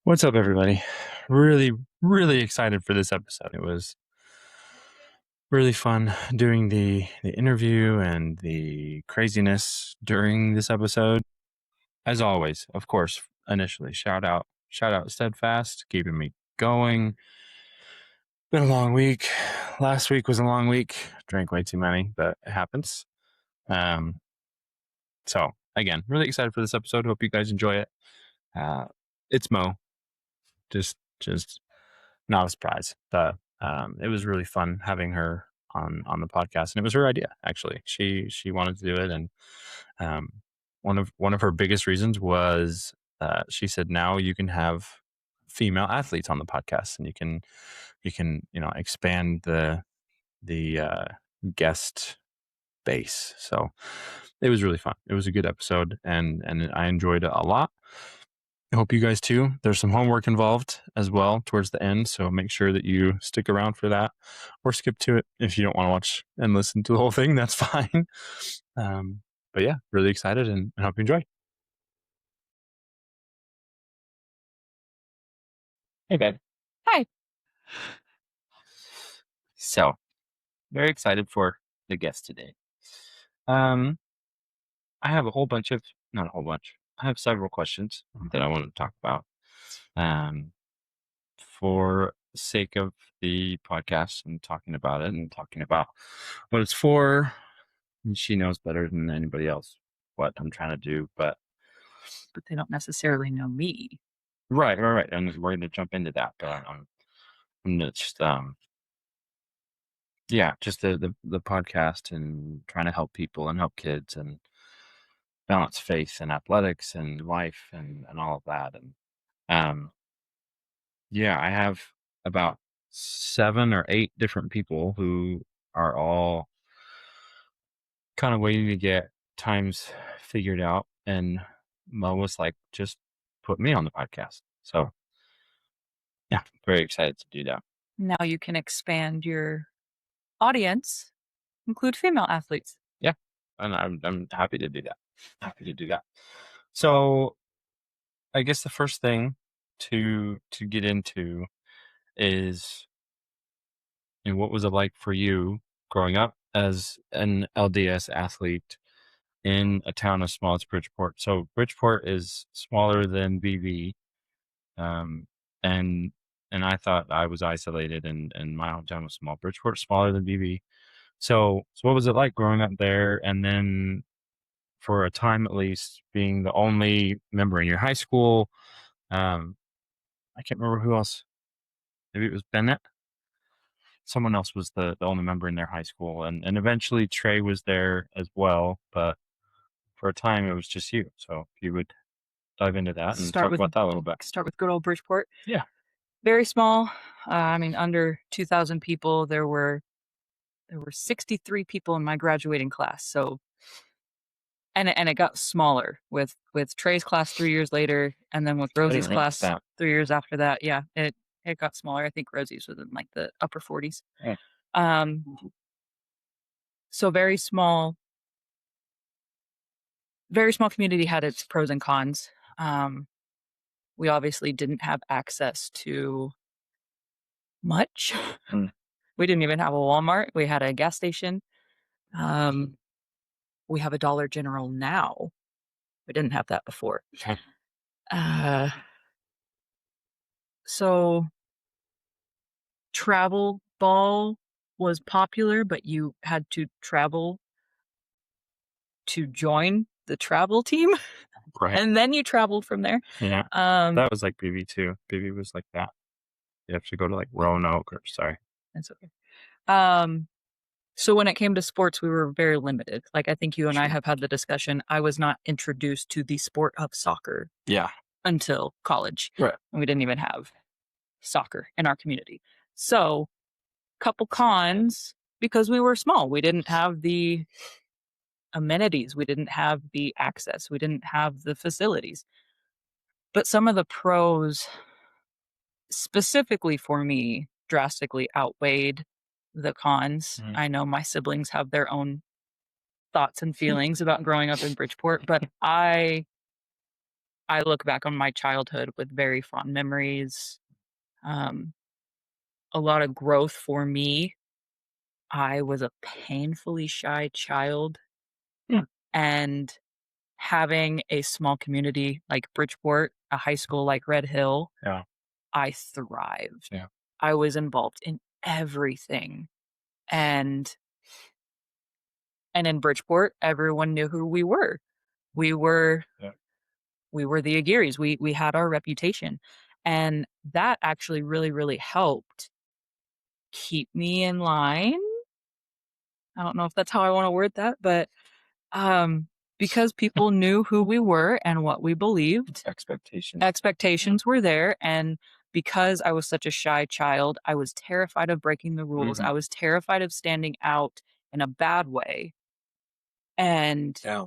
What's up, everybody? Really excited for this episode. It was really fun doing the interview and the craziness during this episode. As always, of course, initially, shout out Steadfast, keeping me going. Been a long week. Last week was a long week. Drank way too many, but it happens. So again, really excited for this episode. Hope you guys enjoy it. It's Mo. Just not a surprise, but it was really fun having her on the podcast, and it was her idea. Actually, she wanted to do it, and one of her biggest reasons was she said now you can have female athletes on the podcast, and you can expand the guest base. So it was really fun. It was a good episode, and I enjoyed it a lot. I hope you guys too. There's some homework involved as well towards the end, so make sure that you stick around for that, or skip to it if you don't want to watch and listen to the whole thing. That's fine. But yeah, really excited and hope you enjoy. Hey, babe. Hi. So, very excited for the guest today. I have not a whole bunch. I have several questions that I want to talk about. For the sake of the podcast and talking about it and talking about what it's for. And she knows better than anybody else what I'm trying to do, but they don't necessarily know me. Right. And we're going to jump into that, but I'm just just the podcast and trying to help people and help kids and balance faith and athletics and life and all of that. And I have about 7 or 8 different people who are all kind of waiting to get times figured out. And Mo was like, just put me on the podcast. So yeah, very excited to do that. Now you can expand your audience, include female athletes. Yeah. And I'm happy to do that. So I guess the first thing to get into is, what was it like for you growing up as an LDS athlete in a town as small as Bridgeport? So Bridgeport is smaller than BV, and I thought I was isolated, and my hometown was small. Bridgeport is smaller than BV. So what was it like growing up there, and then for a time at least being the only member in your high school? I can't remember who else. Maybe it was Bennett. Someone else was the only member in their high school, and eventually Trey was there as well, but for a time it was just you. So if you would dive into that and talk about that a little bit. Start with good old Bridgeport. Yeah. Very small. Under 2,000 people. There were 63 people in my graduating class. So, and it got smaller with Trey's class 3 years later, and then with Rosie's class 3 years after that. Yeah, it got smaller. I think Rosie's was in like the upper 40s. Yeah. So very small community, had its pros and cons. We obviously didn't have access to much. We didn't even have a Walmart. We had a gas station. We have a Dollar General now. We didn't have that before. So travel ball was popular, but you had to travel to join the travel team. Right. And then you traveled from there. Yeah. That was like BB too. BB was like that. You have to go to like Roanoke sorry. That's okay. So when it came to sports, we were very limited. Like, I think you and I have had the discussion. I was not introduced to the sport of soccer. Yeah. Until college. Right. And we didn't even have soccer in our community. So, couple cons, because we were small. We didn't have the amenities. We didn't have the access. We didn't have the facilities. But some of the pros, specifically for me, drastically outweighed the cons. I know my siblings have their own thoughts and feelings about growing up in Bridgeport, but I I look back on my childhood with very fond memories, um, a lot of growth for me. I was a painfully shy child, Hmm. and having a small community like Bridgeport, a high school like Red Hill, Yeah. I thrived. Yeah. I was involved in everything, and in Bridgeport, everyone knew who we were. We were Yeah. we were the Aguirres. We had our reputation, and that actually really, really helped keep me in line. I don't know if that's how I wanna word that, but, because people knew who we were and what we believed, Expectations. Yeah. expectations were there, and because I was such a shy child, I was terrified of breaking the rules. Mhm. I was terrified of standing out in a bad way, and Yeah.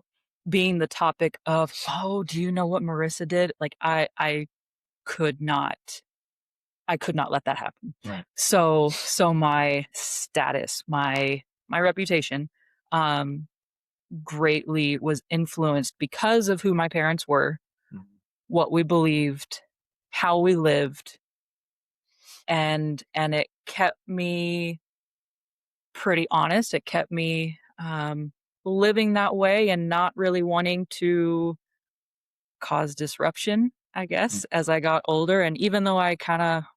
being the topic of, "Oh, do you know what Marissa did?" Like, could not I could not let that happen. Right. So my status, my reputation, um, greatly was influenced because of who my parents were, Mhm. what we believed, how we lived, and it kept me pretty honest. It kept me, living that way and not really wanting to cause disruption, I Mm. guess, as I got older, and even though I kinda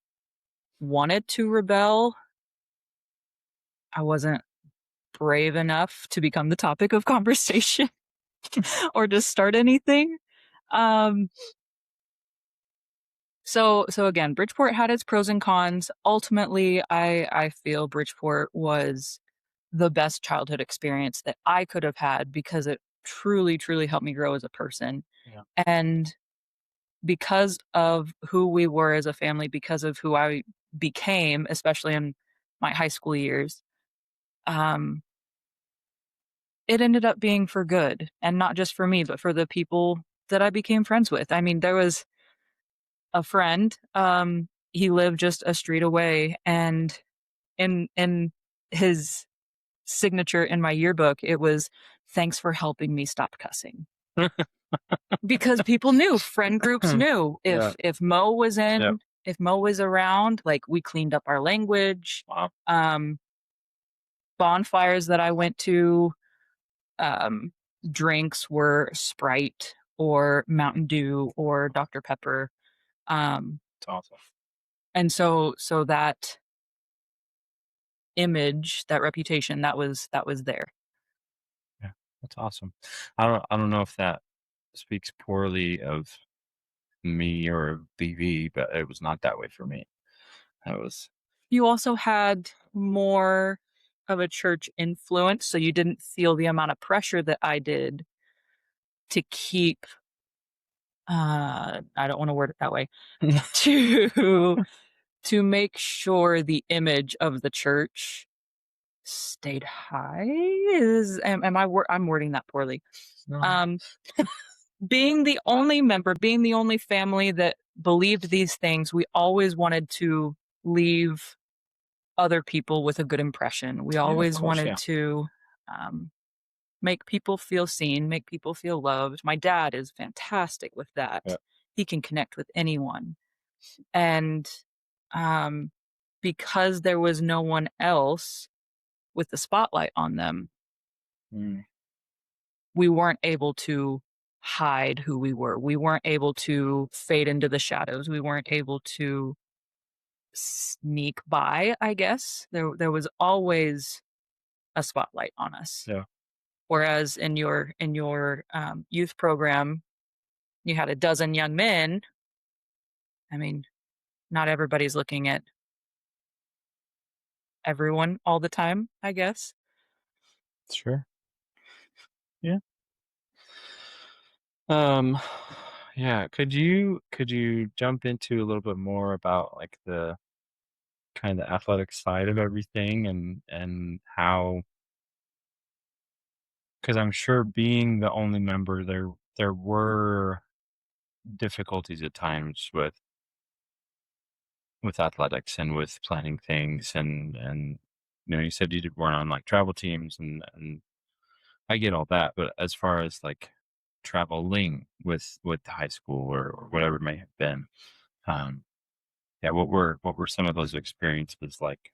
wanted to rebel, I wasn't brave enough to become the topic of conversation or to start anything. Um, so again, Bridgeport had its pros and cons. Ultimately, I feel Bridgeport was the best childhood experience that I could have had because it truly, truly helped me grow as a person. Yeah. And because of who we were as a family, because of who I became, especially in my high school years, um, it ended up being for good, and not just for me, but for the people that I became friends with. I mean, there was a friend, he lived just a street away, and in his signature in my yearbook, it was, "Thanks for helping me stop cussing." Because people knew, friend groups knew Yeah. if Mo was Yep. in if Mo was around, like, we cleaned up our language. Wow. Um, bonfires that I went to, um, drinks were Sprite or Mountain Dew or Dr. Pepper, It's awesome. and so that image, that reputation, that was there. Yeah. That's awesome. I don't know if that speaks poorly of me or BV, but it was not that way for me. I was You also had more of a church influence, so you didn't feel the amount of pressure that I did to keep, I don't wanna word it that way, to make sure the image of the church stayed high? Am I I'm wording that poorly. no. Um, being the only member, being the only family that believed these things, we always wanted to leave other people with a good impression. We Yeah, of always course, wanted yeah. to, make people feel seen, make people feel loved. My dad is fantastic with Yeah. that. He can connect with anyone. And, um, because there was no one else with the spotlight on them, Mm. we weren't able to hide who we were. We weren't able to fade into the shadows. We weren't able to sneak by, I guess. There was always a spotlight on us. Yeah. Whereas in your youth program, you had a dozen young men. I mean, not everybody's looking at everyone all the time, I guess. Sure. Yeah. Um, yeah, could you jump into a little bit more about, like, the kinda athletic side of everything and how? Because 'cause I'm sure being the only member, there were difficulties at times with athletics and with planning things and, you said you did weren't on, like, travel teams and I get all that, but as far as, like, traveling with the high school or whatever it may have been. Um, yeah, what were some of those experiences like?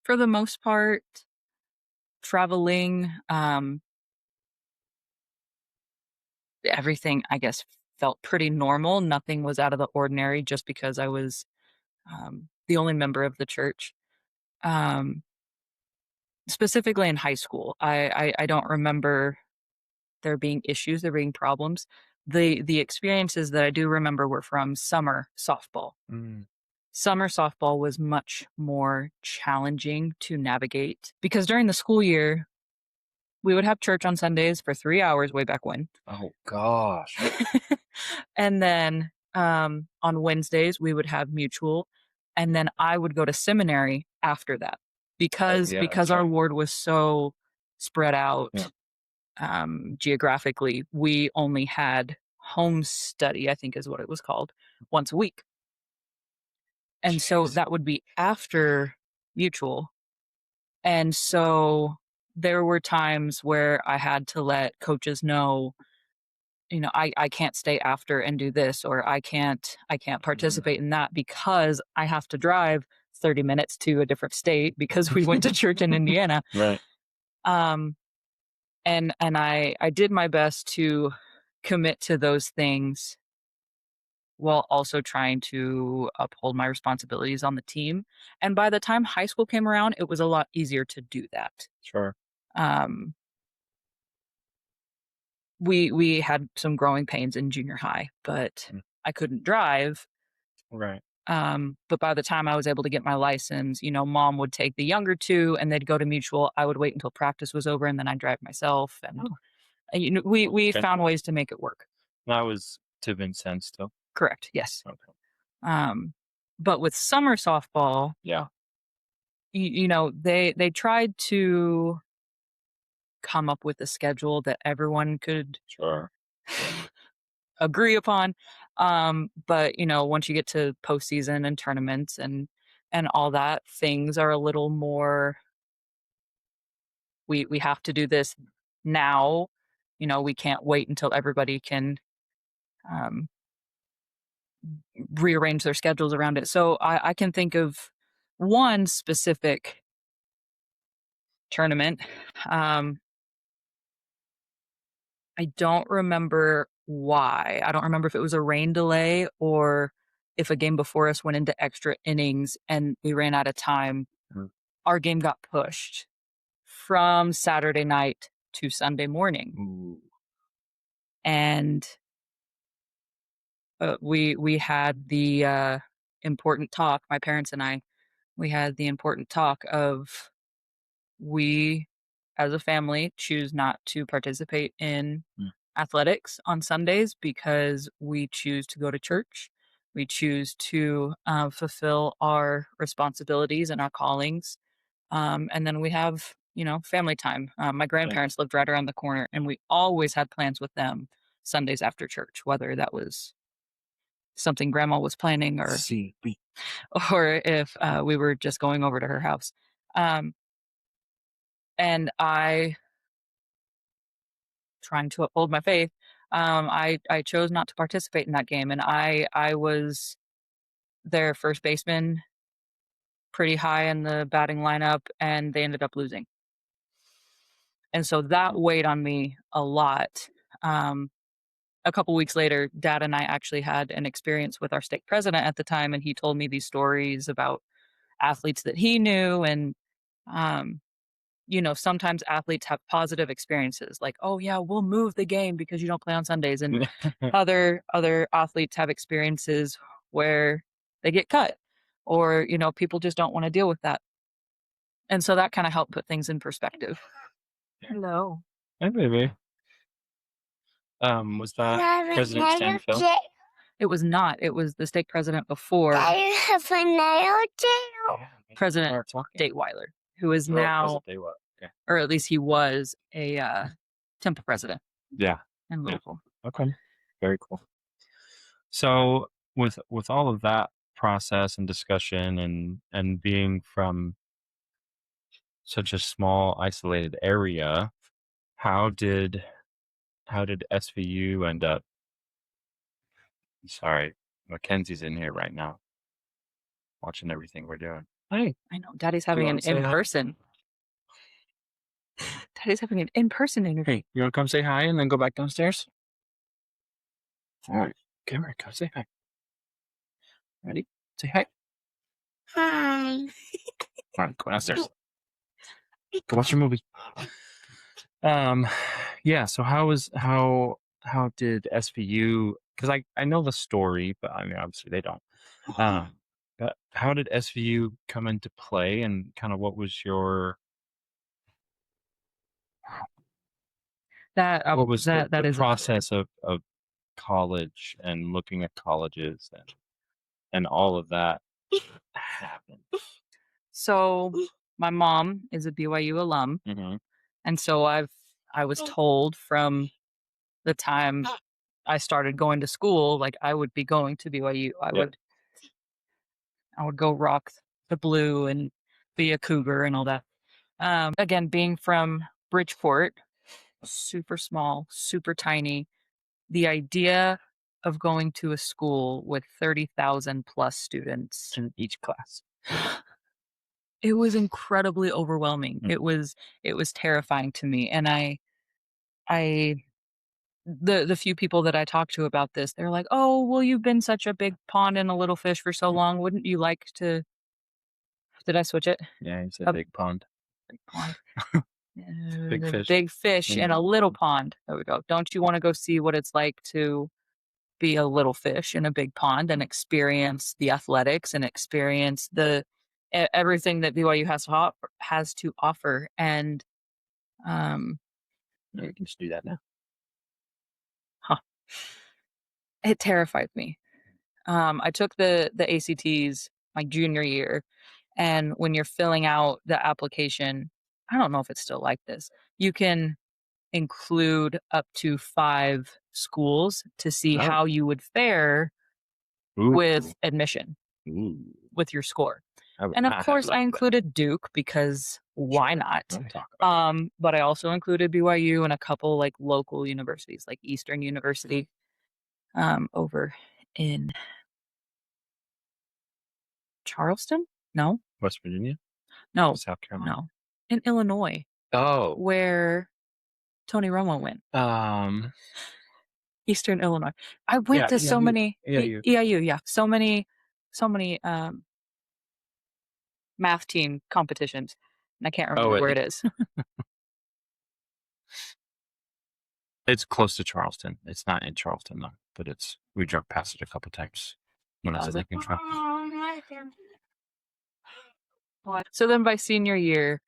For the most part, traveling, everything, I guess, felt pretty normal. Nothing was out of the ordinary just because I was, the only member of the church. Um, Specifically in high school, I don't remember there being issues, there being problems. The experiences that I do remember were from summer softball. Mm. Summer softball was much more challenging to navigate because during the school year, we would have church on Sundays for 3 hours way back when. Oh gosh. And then, on Wednesdays, we would have mutual, and then I would go to seminary after that because Yeah, that's our right. ward was so spread Yeah. out, geographically, we only had home study, I think is what it was called, once a week. And so Jeez. that would be after mutual. And so there were times where I had to let coaches know, I can't stay after and do this, or I can't Mm. participate in that because I have to drive 30 minutes to a different state because we went to church in Indiana. Right. Um, and I did my best to commit to those things while also trying to uphold my responsibilities on the team. And by the time high school came around, it was a lot easier to do that. Sure. Um, we had some growing pains in junior high, but Mm. I couldn't drive. Right. But by the time I was able to get my license, mom would take the younger two and they'd go to mutual. I would wait until practice was over and then I'd drive myself. And Oh, we okay. found ways to make it work. That was to Vincennes still. Correct. Yes. Okay. Um, but with summer softball, Yeah. they tried to come up with a schedule that everyone could Sure. agree upon. But once you get to postseason and tournaments and all that, things are a little more. We have to do this now. We can't wait until everybody can um, rearrange their schedules around it. So I can think of one specific tournament. Um, I don't remember why. I don't remember if it was a rain delay or if a game before us went into extra innings and we ran out of time. Mm. Our game got pushed from Saturday night to Sunday morning. Ooh. And we had the important talk, my parents and I, we had the important talk of we as a family choose not to participate in Mm. athletics on Sundays because we choose to go to church. We choose to fulfill our responsibilities and our callings. And then we have, family time. My Yeah. grandparents lived right around the corner, and we always had plans with them Sundays after church, whether that was something grandma was planning or CB. or if we were just going over to her house. Um, and I trying to uphold my faith, I chose not to participate in that game, and I was their first baseman, pretty high in the batting lineup, and they ended up losing, and so that weighed on me a lot. Um, a couple weeks later, Dad and I actually had an experience with our stake president at the time, and he told me these stories about athletes that he knew, and um, sometimes athletes have positive experiences like, "Oh yeah, we'll move the game because you don't play on Sundays." And other athletes have experiences where they get cut or, people just don't want to deal with that. And so that kind of helped put things in perspective. Hello. Hey, baby. Was that President Stanfield? It was not. It was the stake president before Yeah, President start talking. Dateweiler, who is Oh, now, President Day what? Okay. or at least he was a temple president Yeah. in Yeah. Louisville. Okay. Very cool. So with all of that process and discussion and being from such a small isolated area, how did how did SVU end up? Sorry, Mackenzie's in here right now, watching everything we're doing. Hey, I know. Daddy's you having an wanna say hi? in-person. Daddy's having an in-person interview. Hey, you want to come say hi and then go back downstairs? All right, come here, come say hi. Ready? Say hi. Hi. All right, go downstairs. Go watch your movie. Yeah. So how did SVU? Because I know the story, but I mean obviously they don't. But how did SVU come into play, and kind of what was your That what was that the is process of college and looking at colleges and all of that happened? so my mom is a BYU alum, Mm-hmm. and so I was told from the time I started going to school, like I would be going to BYU. Yep. I would go rock the blue and be a cougar and all that. Again, being from Bridgeport, super small, super tiny, the idea of going to a school with 30,000 plus students, In each class. it was incredibly overwhelming. Mm. It was terrifying to me. And I the few people that I talked to about this, they're like, "Oh, well, you've been such a big pond and a little fish for so long. Wouldn't you like to?" Did I switch it? Yeah, you said A big pond. big pond. Big A fish. big fish in a little pond. There we go. Don't you want to go see what it's like to be a little fish in a big pond and experience the athletics and experience everything that BYU has to offer? And um, We can just do that now. it terrified me. I took the ACTs my junior year, and when you're filling out the application, I don't know if it's still like this. You can include up to 5 schools to see Oh. how you would fare with admission, Ooh. with your score. I would And of not have course, I liked that. included Duke because why not? We'll talk about But I also included BYU and a couple like local universities, like Eastern University, over in Charleston. No, West Virginia, no, South Carolina. no, in Illinois, Oh, where Tony Romo went. Eastern Illinois. I went to so many EIU. EIU, yeah, so many math team competitions, and I can't remember where it is. It's close to Charleston. It's not in Charleston though, but we drove past it a couple times when I was at Lincoln Trail. So then by senior year,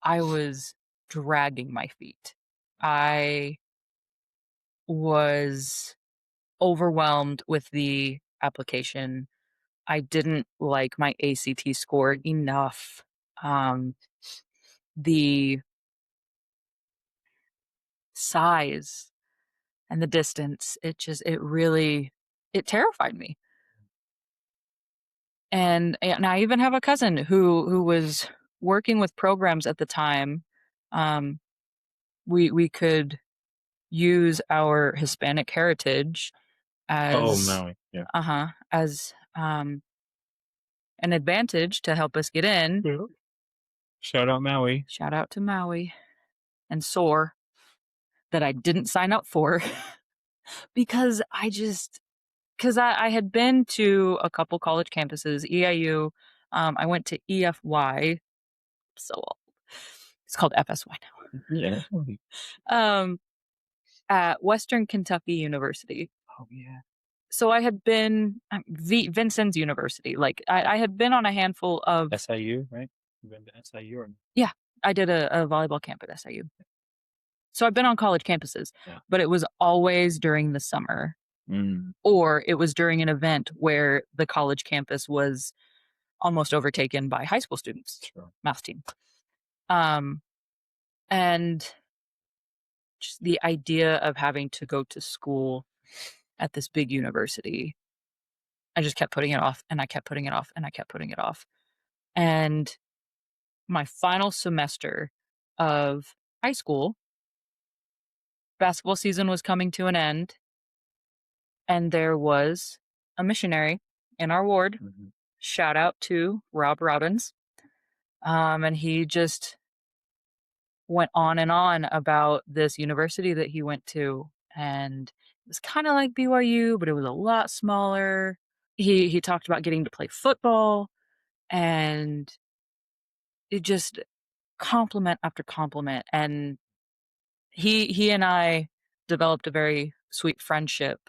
I was dragging my feet. I was overwhelmed with the application. I didn't like my ACT score enough. The size and the distance, it terrified me. And I even have a cousin who was working with programs at the time. We could use our Hispanic heritage as Maui. Yeah. as an advantage to help us get in. Yeah. Shout out Maui. Shout out to Maui and SOAR that I didn't sign up for because I had been to a couple college campuses, EIU. I went to EFY, so old. It's called FSY now. Yeah. At Western Kentucky University. Oh yeah. So I had been Vincennes University. Like I had been on a handful of SIU, right? You've been to SIU or yeah. I did a volleyball camp at SIU. So I've been on college campuses, but it was always during the summer. Or it was during an event where the college campus was almost overtaken by high school students. Sure. Math team. And just the idea of having to go to school at this big university, I just kept putting it off, and I kept putting it off, and I kept putting it off. And my final semester of high school, basketball season was coming to an end, and there was a missionary in our ward. Mm-hmm. Shout out to Robbins. And he just went on and on about this university that he went to, and it was kind of like BYU, but it was a lot smaller. He talked about getting to play football, and it just compliment after compliment. And he and I developed a very sweet friendship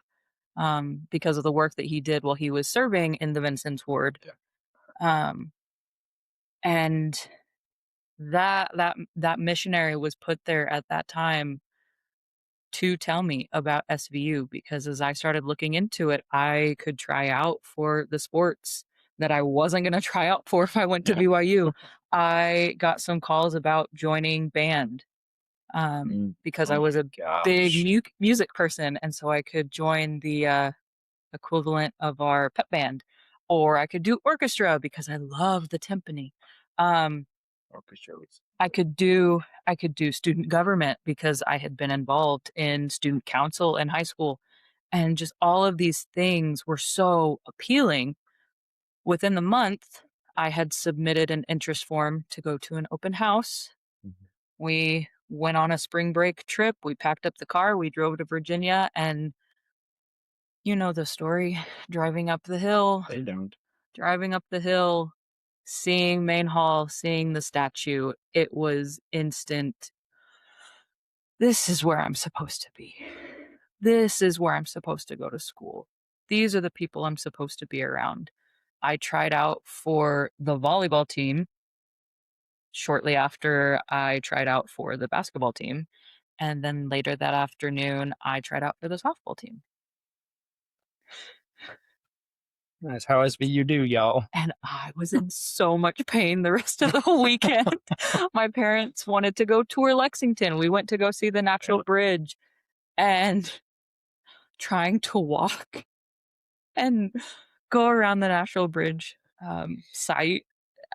because of the work that he did while he was serving in the Vincent's ward. Um, and that missionary was put there at that time to tell me about SVU, because as I started looking into it, I could try out for the sports that I wasn't going to try out for if I went to BYU. I got some calls about joining band because I was a big music person, and so I could join the equivalent of our pep band, or I could do orchestra because I love the timpani. Orchestra was I could do student government because I had been involved in student council in high school, and just all of these things were so appealing. Within the month, I had submitted an interest form to go to an open house. Mhm. We went on a spring break trip. We packed up the car. We drove to Virginia, and you know the story. Driving up the hill, They don't. seeing Main Hall, seeing the statue, it was instant. This is where I'm supposed to be. This is where I'm supposed to go to school. These are the people I'm supposed to be around. I tried out for the volleyball team shortly after I tried out for the basketball team. And then later that afternoon, I tried out for the softball team. That's how SVU do, y'all. And I was in so much pain the rest of the weekend. My parents wanted to go tour Lexington. We went to go see the Natural Bridge, and trying to walk and go around the Natural Bridge site,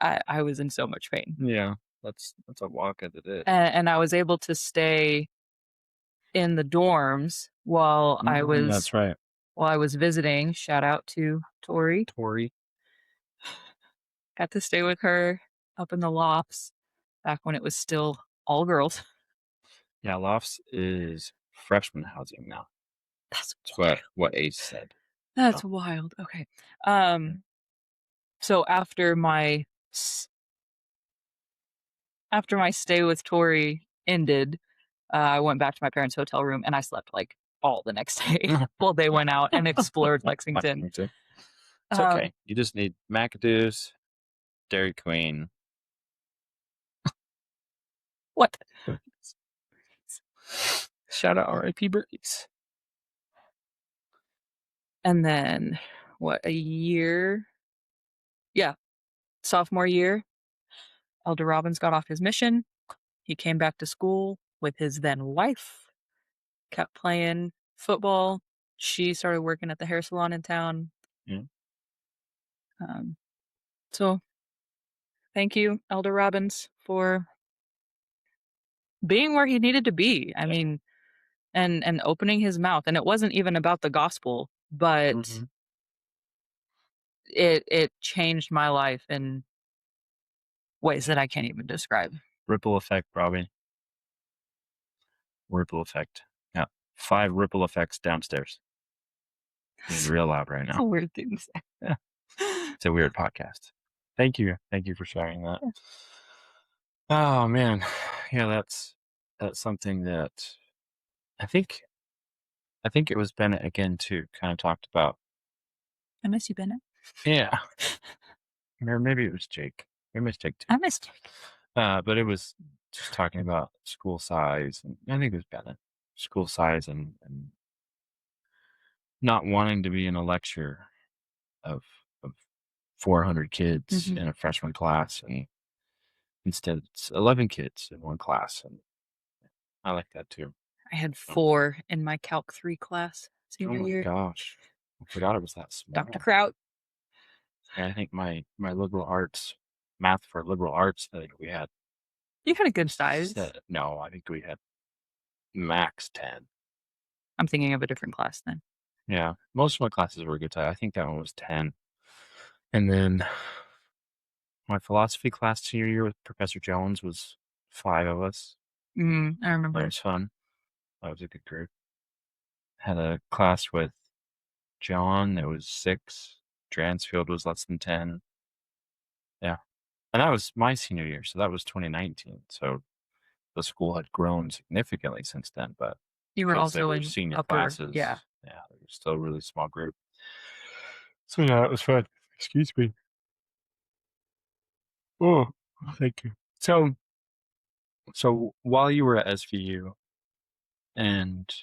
I was in so much pain. Yeah, that's a walk as it is. And I was able to stay in the dorms while I was That's right. while I was visiting. Shout out to Tori. Got to stay with her up in the lofts back when it was still all girls. Yeah, lofts is freshman housing now. That's what Ace said. That's wild. Okay. So after my stay with Tori ended, I went back to my parents' hotel room, and I slept like all the next day while they went out and explored Lexington. It's okay. You just need McAdoo's, Dairy Queen. What? Shout out R.I.P. Birdies. And then, a year? Yeah, sophomore year, Elder Robbins got off his mission. He came back to school with his then wife, kept playing football. She started working at the hair salon in town. Yeah. So thank you, Elder Robbins, for being where he needed to be. I mean, and opening his mouth. And it wasn't even about the gospel, but it changed my life in ways that I can't even describe. Ripple effect, Robbie. Ripple effect. Yeah. 5 ripple effects downstairs. It's real loud right now. It's a weird thing to say. Yeah. It's a weird podcast. Thank you for sharing that. Oh man, yeah, that's something that I think it was Bennett again too. Kind of talked about. I miss you, Bennett. Yeah, or maybe it was Jake. Maybe it was Jake too. I missed you. But it was just talking about school size, and I think it was Bennett. School size and not wanting to be in a lecture of 400 kids in a freshman class, and instead it's 11 kids in one class, and I like that too. I had 4 in my Calc 3 class senior year. Oh my gosh, I forgot it was that small. Dr. Kraut. Yeah, I think my liberal arts, math for liberal arts, I think we had. You had a good size. No, I think we had max 10. I'm thinking of a different class then. Yeah, most of my classes were a good time. I think that one was 10. And then my philosophy class senior year with Professor Jones was 5 of us. I That remember. was fun. That was a good group. Had a class with John. It was 6. Dransfield was less than 10. Yeah. And that was my senior year. So that was 2019. So the school had grown significantly since then. But You were because they also were in senior upper, classes. yeah. Yeah, they were still a really small group. So yeah, it was fun. Excuse me. Oh, thank you. So while you were at SVU and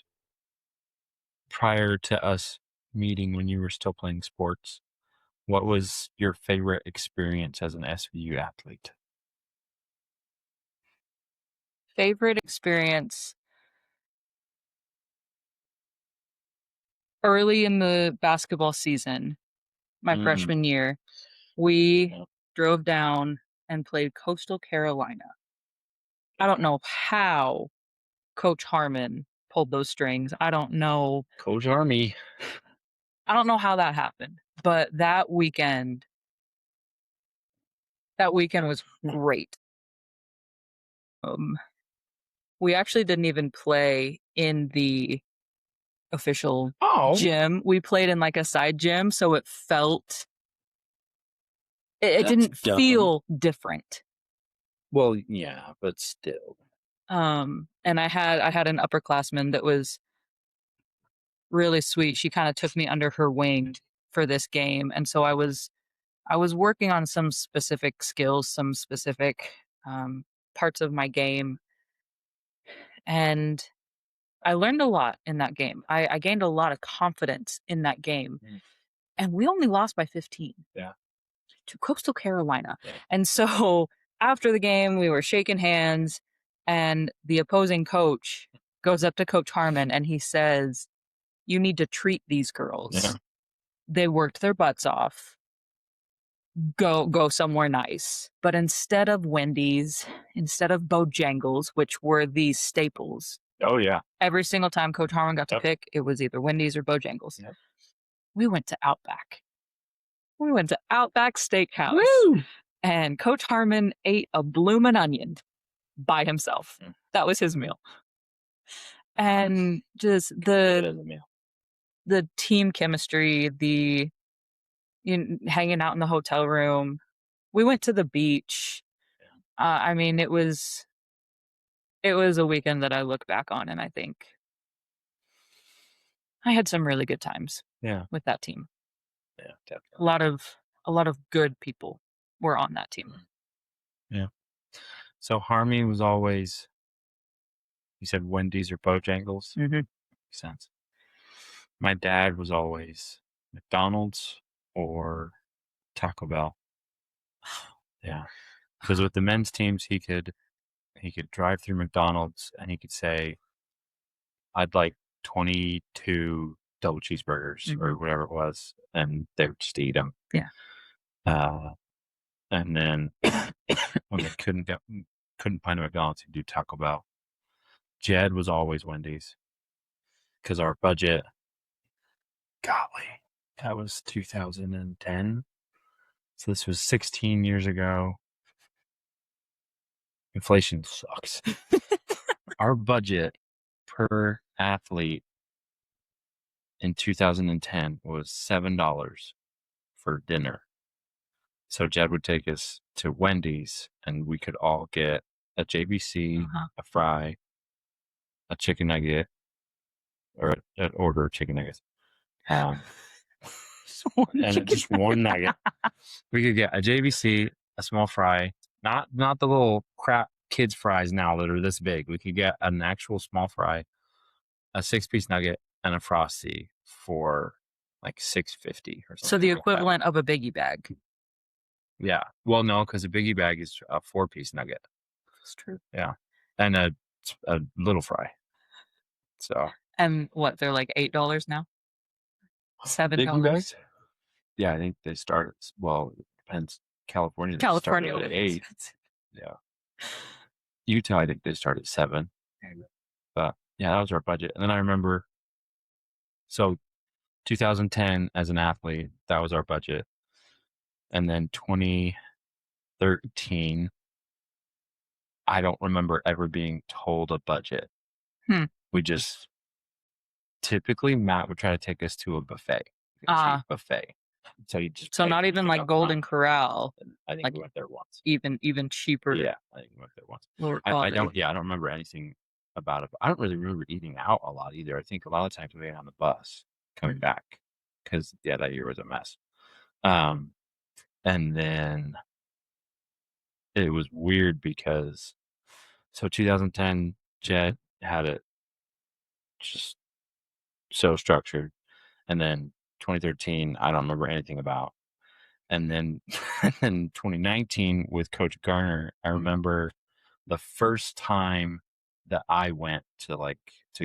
prior to us meeting when you were still playing sports, what was your favorite experience as an SVU athlete? Favorite experience early in the basketball season, my freshman year, we drove down and played Coastal Carolina. I don't know how Coach Harmon pulled those strings. I don't know. Coach Army. I don't know how that happened, but that weekend was great. We actually didn't even play in the official gym. We played in like a side gym, so it felt it didn't feel different. Well, yeah, but still. And I had an upperclassman that was really sweet. She kind of took me under her wing for this game, and so I was working on some specific skills, some specific parts of my game, and I learned a lot in that game. I gained a lot of confidence in that game, and we only lost by 15. Yeah. To Coastal Carolina. Yeah. And so after the game, we were shaking hands, and the opposing coach goes up to Coach Harmon and he says, "You need to treat these girls. Yeah. They worked their butts off. Go somewhere nice." But instead of Wendy's, instead of Bojangles, which were these staples, Oh, yeah. every single time Coach Harmon got to Yep. pick, it was either Wendy's or Bojangles. Yep. We went to Outback. We went to Outback Steakhouse. Woo! And Coach Harmon ate a bloomin' onion by himself. That was his meal. And just the team chemistry, hanging out in the hotel room. We went to the beach. I mean, it was a weekend that I look back on, and I think I had some really good times. Yeah. With that team. Yeah, definitely. A lot of good people were on that team. Yeah. So Harmy was always, you said Wendy's or Bojangles? Mm-hmm. Makes sense. My dad was always McDonald's or Taco Bell. Yeah. Because with the men's teams, he could drive through McDonald's and he could say, "I'd like 22 double cheeseburgers," or whatever it was, and they would just eat them. Yeah. And then when they couldn't find a McDonald's, he'd do Taco Bell. Jed was always Wendy's because our budget, golly, that was 2010. So this was 16 years ago. Inflation sucks. Our budget per athlete in 2010 was $7 for dinner. So Jed would take us to Wendy's and we could all get a JVC, a fry, a chicken nugget, or an order of chicken nuggets. And just one nugget. We could get a JVC, a small fry, not the little crap kids fries now that are this big. We could get an actual small fry, a 6-piece nugget, and a Frosty for like $6.50 or something. So the equivalent of a biggie bag. Yeah. Well, no, because a biggie bag is a 4-piece nugget. That's true. Yeah. And a little fry. So. And what, they're like $8 now? $7? Biggie bags? Yeah, I think they start, well, it depends. California at 8. Yeah. Utah, I think they start at 7. But Yeah, that was our budget. And then I remember, so 2010 as an athlete, that was our budget. And then 2013, I don't remember ever being told a budget. We just, typically Matt would try to take us to a buffet, a cheap buffet. So you just So pay not even something like up Golden front. Corral, And I think like we went there once. even cheaper. Yeah, I think we went there once. Lower I quality. don't remember anything about it. I don't really remember eating out a lot either. I think a lot of times we ate on the bus coming back because that year was a mess. And then it was weird because, so 2010 Jet had it just so structured, and then 2013 I don't remember anything about, and then in 2019 with Coach Garner, I remember the first time that I went to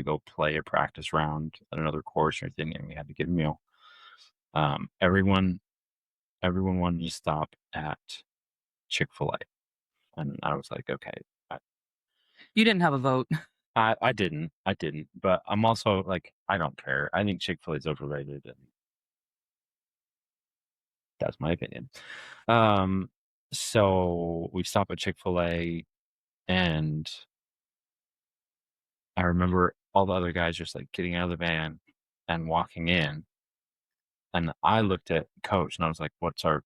go play a practice round at another course or anything, and we had to get a meal. Everyone wanted to stop at Chick-fil-A, and I was like, okay. You didn't have a vote. I didn't, but I'm also like, I don't care. I think Chick-fil-A is overrated, and that's my opinion. So we stopped at Chick-fil-A, and I remember all the other guys just like getting out of the van and walking in, and I looked at Coach and I was like, "What's our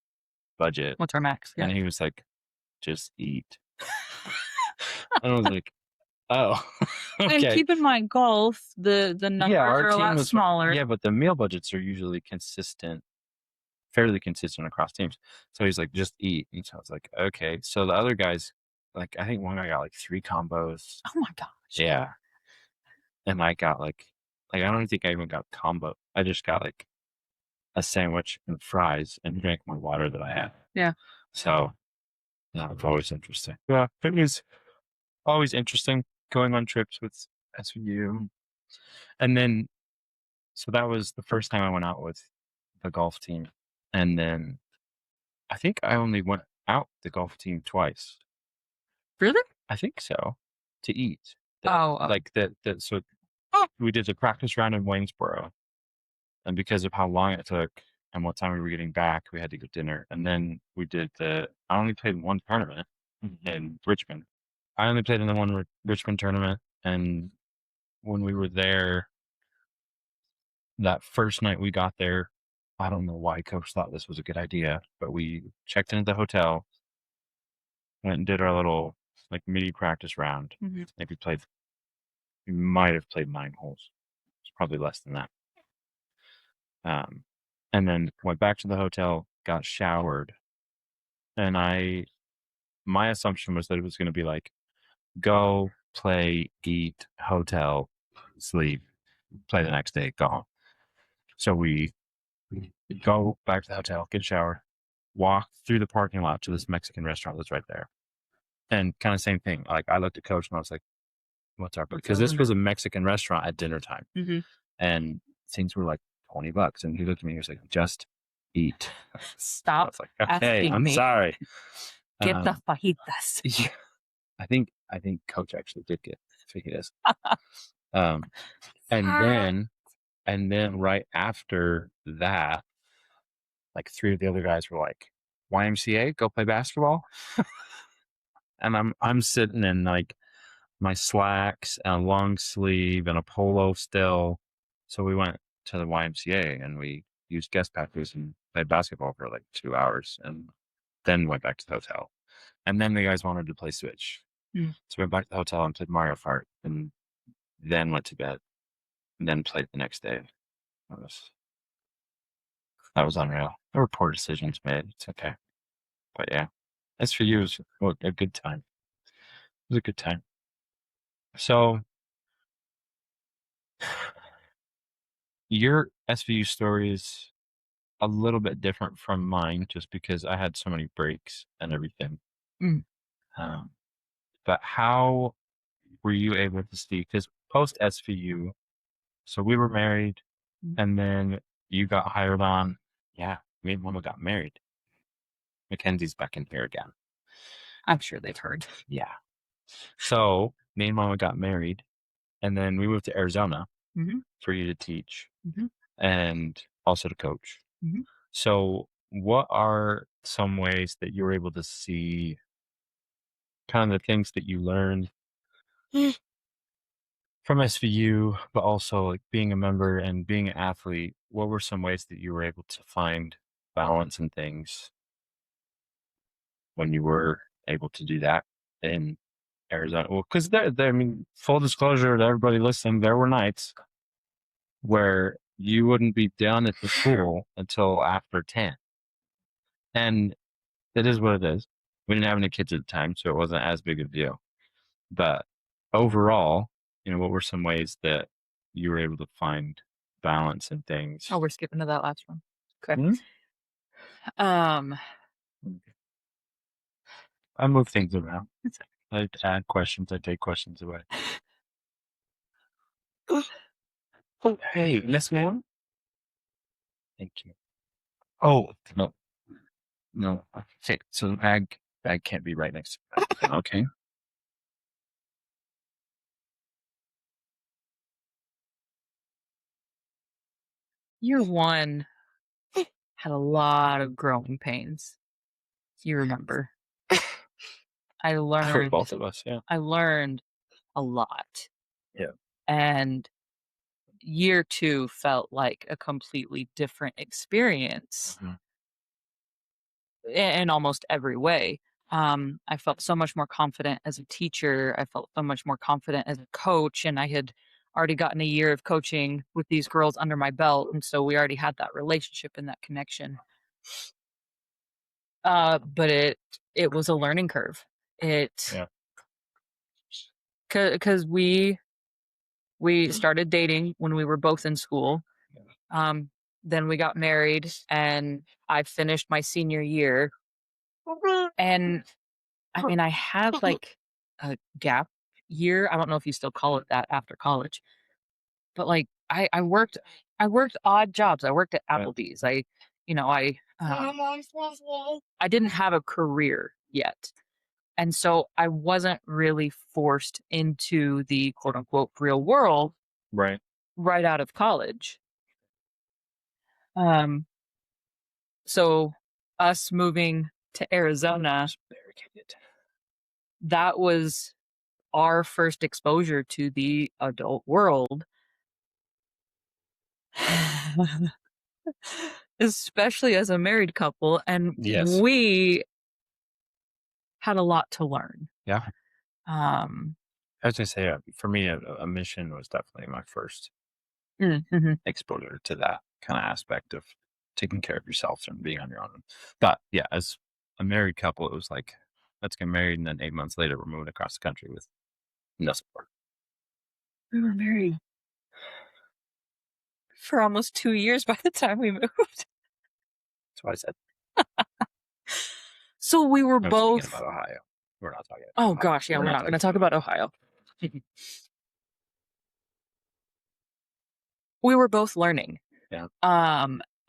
budget?" What's our max? Yeah. And he was like, "Just eat." And I was like, "Oh, And okay." keep in mind, golf, the numbers our are a team lot was smaller. Yeah, but the meal budgets are usually fairly consistent across teams. So he's like, "Just eat." And so I was like, "Okay." So the other guys, like, I think one guy got like 3 combos. Oh my gosh. Yeah. And I got like I don't think I even got combo. I just got like a sandwich and fries and drank my water that I had. Yeah. So that was always interesting. Yeah, it was always interesting going on trips with SVU. And then, so that was the first time I went out with the golf team. And then I think I only went out with the golf team twice. Really? I think so. To eat. Like that. So we did the practice round in Waynesboro. And because of how long it took and what time we were getting back, we had to go dinner. And then we did I only played one tournament in Richmond. I only played in the one Richmond tournament. And when we were there, that first night we got there, I don't know why Coach thought this was a good idea, but we checked into the hotel, went and did our little like mini practice round. I think we might have played 9 holes. It's probably less than that. And then went back to the hotel, got showered, and my assumption was that it was going to be like, go, play, eat, hotel, sleep, play the next day, go home. So we go back to the hotel, get a shower, walk through the parking lot to this Mexican restaurant that's right there. And kind of same thing. Like, I looked at Coach and I was like, what's our, because this was a Mexican restaurant at dinner time. And things were like $20. And he looked at me and he was like, just eat. Stop. I was like, okay, asking I'm me. sorry. Get the fajitas. Yeah, I think Coach actually did get fajitas. And then right after that, like 3 of the other guys were like, YMCA, go play basketball. And I'm sitting in like my slacks and a long sleeve and a polo still. So we went to the YMCA and we used guest passes and played basketball for like 2 hours and then went back to the hotel. And then the guys wanted to play Switch. So we went back to the hotel and played Mario Kart and then went to bed and then played the next day. That was unreal. There were poor decisions made. It's okay. But yeah, SVU was a good time. It was a good time. So your SVU story is a little bit different from mine just because I had so many breaks and everything. But how were you able to see? Because post SVU, so we were married and then you got hired on. Yeah, me and Mama got married. Mackenzie's back in here again. I'm sure they've heard. Yeah. So me and Mama got married and then we moved to Arizona Mm-hmm. for you to teach Mhm. and also to coach. Mhm. So what are some ways that you were able to see kind of the things that you learned from SVU, but also like being a member and being an athlete? What were some ways that you were able to find balance and things when you were able to do that in Arizona? Well, because I mean, full disclosure to everybody listening, there were nights where you wouldn't be done at the school until after 10. And it is what it is. We didn't have any kids at the time, so it wasn't as big of a deal. But overall, what were some ways that you were able to find balance in things? Oh, we're skipping to that last one. Okay. Hmm? I move things around. I add questions. I take questions away. Oh, hey, Miss Moore. Thank you. Oh, no. Okay, so bag can't be right next to that. Okay. Year one had a lot of growing pains. You remember? I For learned both of us, yeah. I learned a lot. Yeah. And year two felt like a completely different experience Mhm. in almost every way. I felt so much more confident as a teacher. I felt so much more confident as a coach, and I had already gotten a year of coaching with these girls under my belt, and so we already had that relationship and that connection. But it was a learning curve. Yeah. Because we started dating when we were both in school. Then we got married, and I finished my senior year. And I mean, I had like a gap year. I don't know if you still call it that after college, but like I worked odd jobs. I worked at Applebee's. I didn't have a career yet. And so I wasn't really forced into the quote unquote real world Right. right out of college. So us moving to Arizona, that was our first exposure to the adult world. Especially as a married couple, and Yes. we had a lot to learn. Yeah. Um, As I say, for me, a mission was definitely my first mhm. exposure to that kind of aspect of taking care of yourself and being on your own. But yeah, as a married couple, it was like, let's get married, and then 8 months later, we're moving across the country with no support. We were married for almost 2 years by the time we moved. That's why I said. So we were I was both. thinking about Ohio. We're not talking. Oh Ohio. gosh, yeah, we're not going to talk about Ohio. We were both learning. Yeah.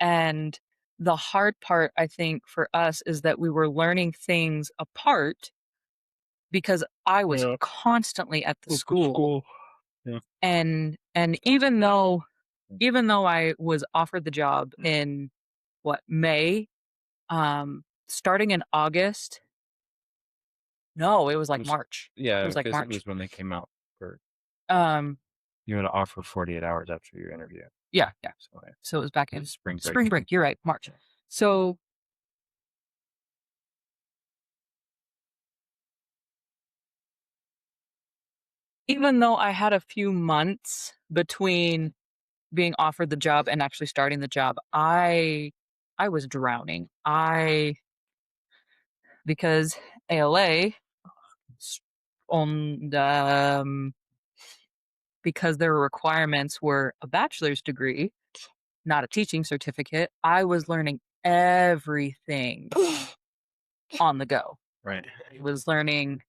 And the hard part, I think, for us is that we were learning things apart because I was constantly at the school. Yeah. And even though I was offered the job in May, starting in August. No, it was like March. Yeah, It was like because March. it was when they came out for Um, you had to offer 48 hours after your interview. yeah. So, yeah. So it was back in spring break. spring break. You're right, March. So even though I had a few months between being offered the job and actually starting the job, I was drowning. Because ALA because their requirements were a bachelor's degree, not a teaching certificate, I was learning everything on the go. Right. I was learning.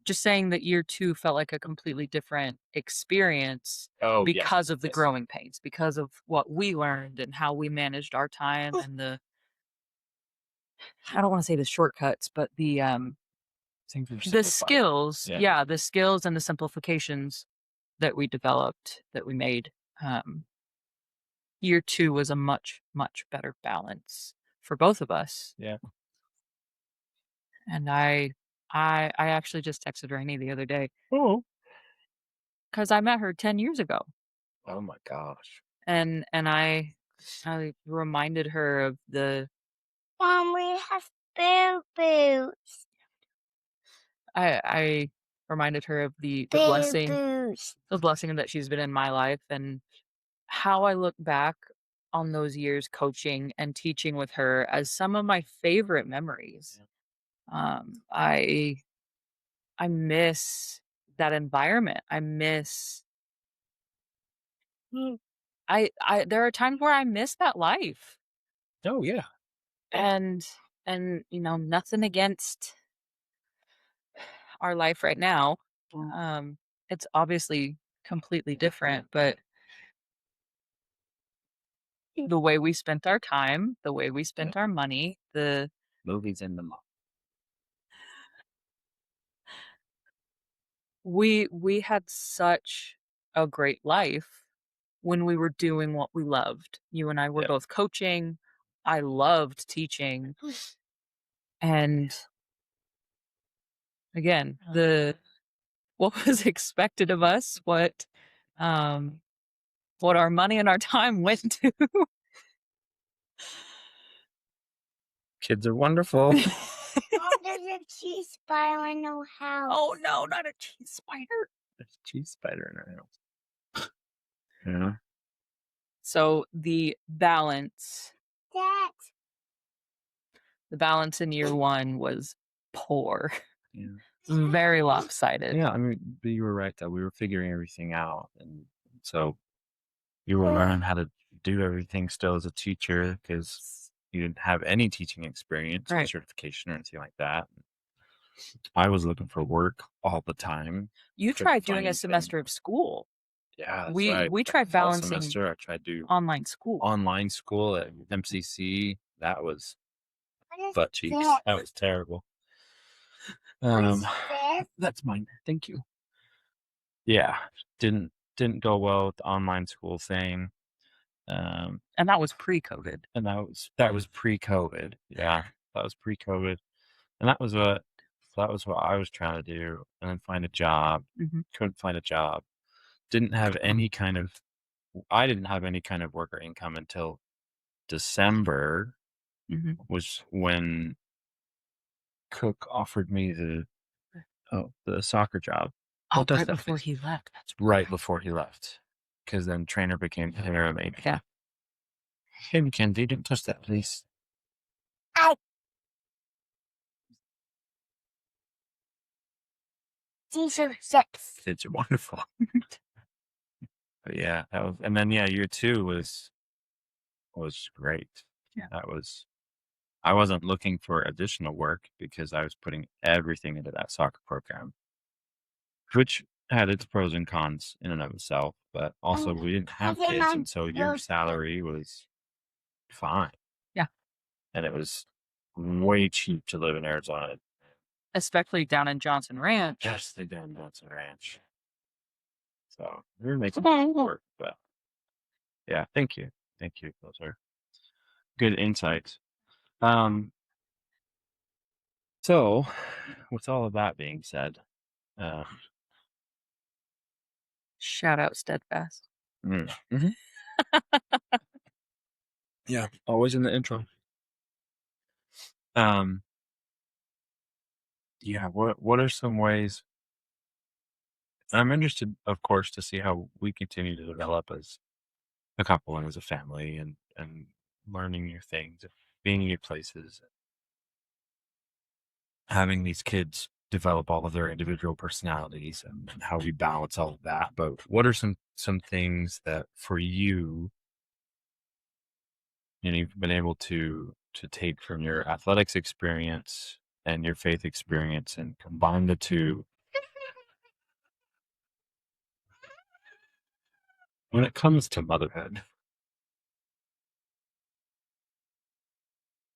Just saying that year two felt like a completely different experience because of the growing pains, because of what we learned and how we managed our time and I don't want to say the shortcuts, but the Things were the simplified. skills, Yeah. the skills and the simplifications that we developed, that we made. Year 2 was a much, much better balance for both of us. Yeah. And I actually just texted Rainey the other day Oh. because I met her 10 years ago, Oh my gosh. and I reminded her of the Mom, we have boo-boos. I reminded her of the Boo-boos. blessing that she's been in my life, and how I look back on those years coaching and teaching with her as some of my favorite memories. I miss that environment. I miss Mm. there are times where I miss that life. Oh yeah. And nothing against our life right now. It's obviously completely different, but the way we spent our time, the way we spent our money, the Movies in the mall. we had such a great life when we were doing what we loved. You and I were Yeah. both coaching. I loved teaching. And again, what was expected of us, what our money and our time went to. Kids are wonderful. Mom, there's a cheese spider in our house. Oh no, not a cheese spider. There's a cheese spider in our house. Yeah. So the balance Dad. in year 1 was poor. Yeah. Very lopsided. Yeah, I mean, but you were right that we were figuring everything out, and so you were learning how to do everything still as a teacher because you didn't have any teaching experience or Right. certification or anything like that. I was looking for work all the time. You Couldn't tried find doing a anything. semester of school. Yeah, that's We right. tried Fall balancing semester. I tried to do online school. online school at MCC. That was What is butt cheeks. this? That was terrible. What is this? That's mine. Thank you. Yeah, didn't go well with the online school thing. And that was pre-COVID. And that was pre-COVID. Yeah, that was pre-COVID, and that was what I was trying to do, and then find a job. Mhm. Couldn't find a job. Didn't have any kind of. I didn't have any kind of work or income until December, Mhm. was when Cook offered me the soccer job. Oh, does right that, before please? he left. That's Right before he left, because then trainer became paramedic. Yeah. Hey, Mackenzie, don't touch that, please. These are six. Kids are wonderful. But yeah, that was, and then year 2 was great. Yeah. That was. I wasn't looking for additional work because I was putting everything into that soccer program, which had its pros and cons in and of itself. But also, we didn't have Okay, kids, Mom, and so your yours- salary was fine. Yeah. And it was way cheap to live in Arizona. especially down in Johnson Ranch. Yes, they did Johnson Ranch. So we were making it work, but yeah, thank you. Those are good insights. So with all of that being said, Shout out Steadfast. yeah, always in the intro. Yeah, what are some ways? I'm interested, of course, to see how we continue to develop as a couple and as a family, and learning new things, being in new places, having these kids develop all of their individual personalities, and how we balance all of that. But what are some things that for you, you've been able to take from your athletics experience and your faith experience and combine the two when it comes to motherhood?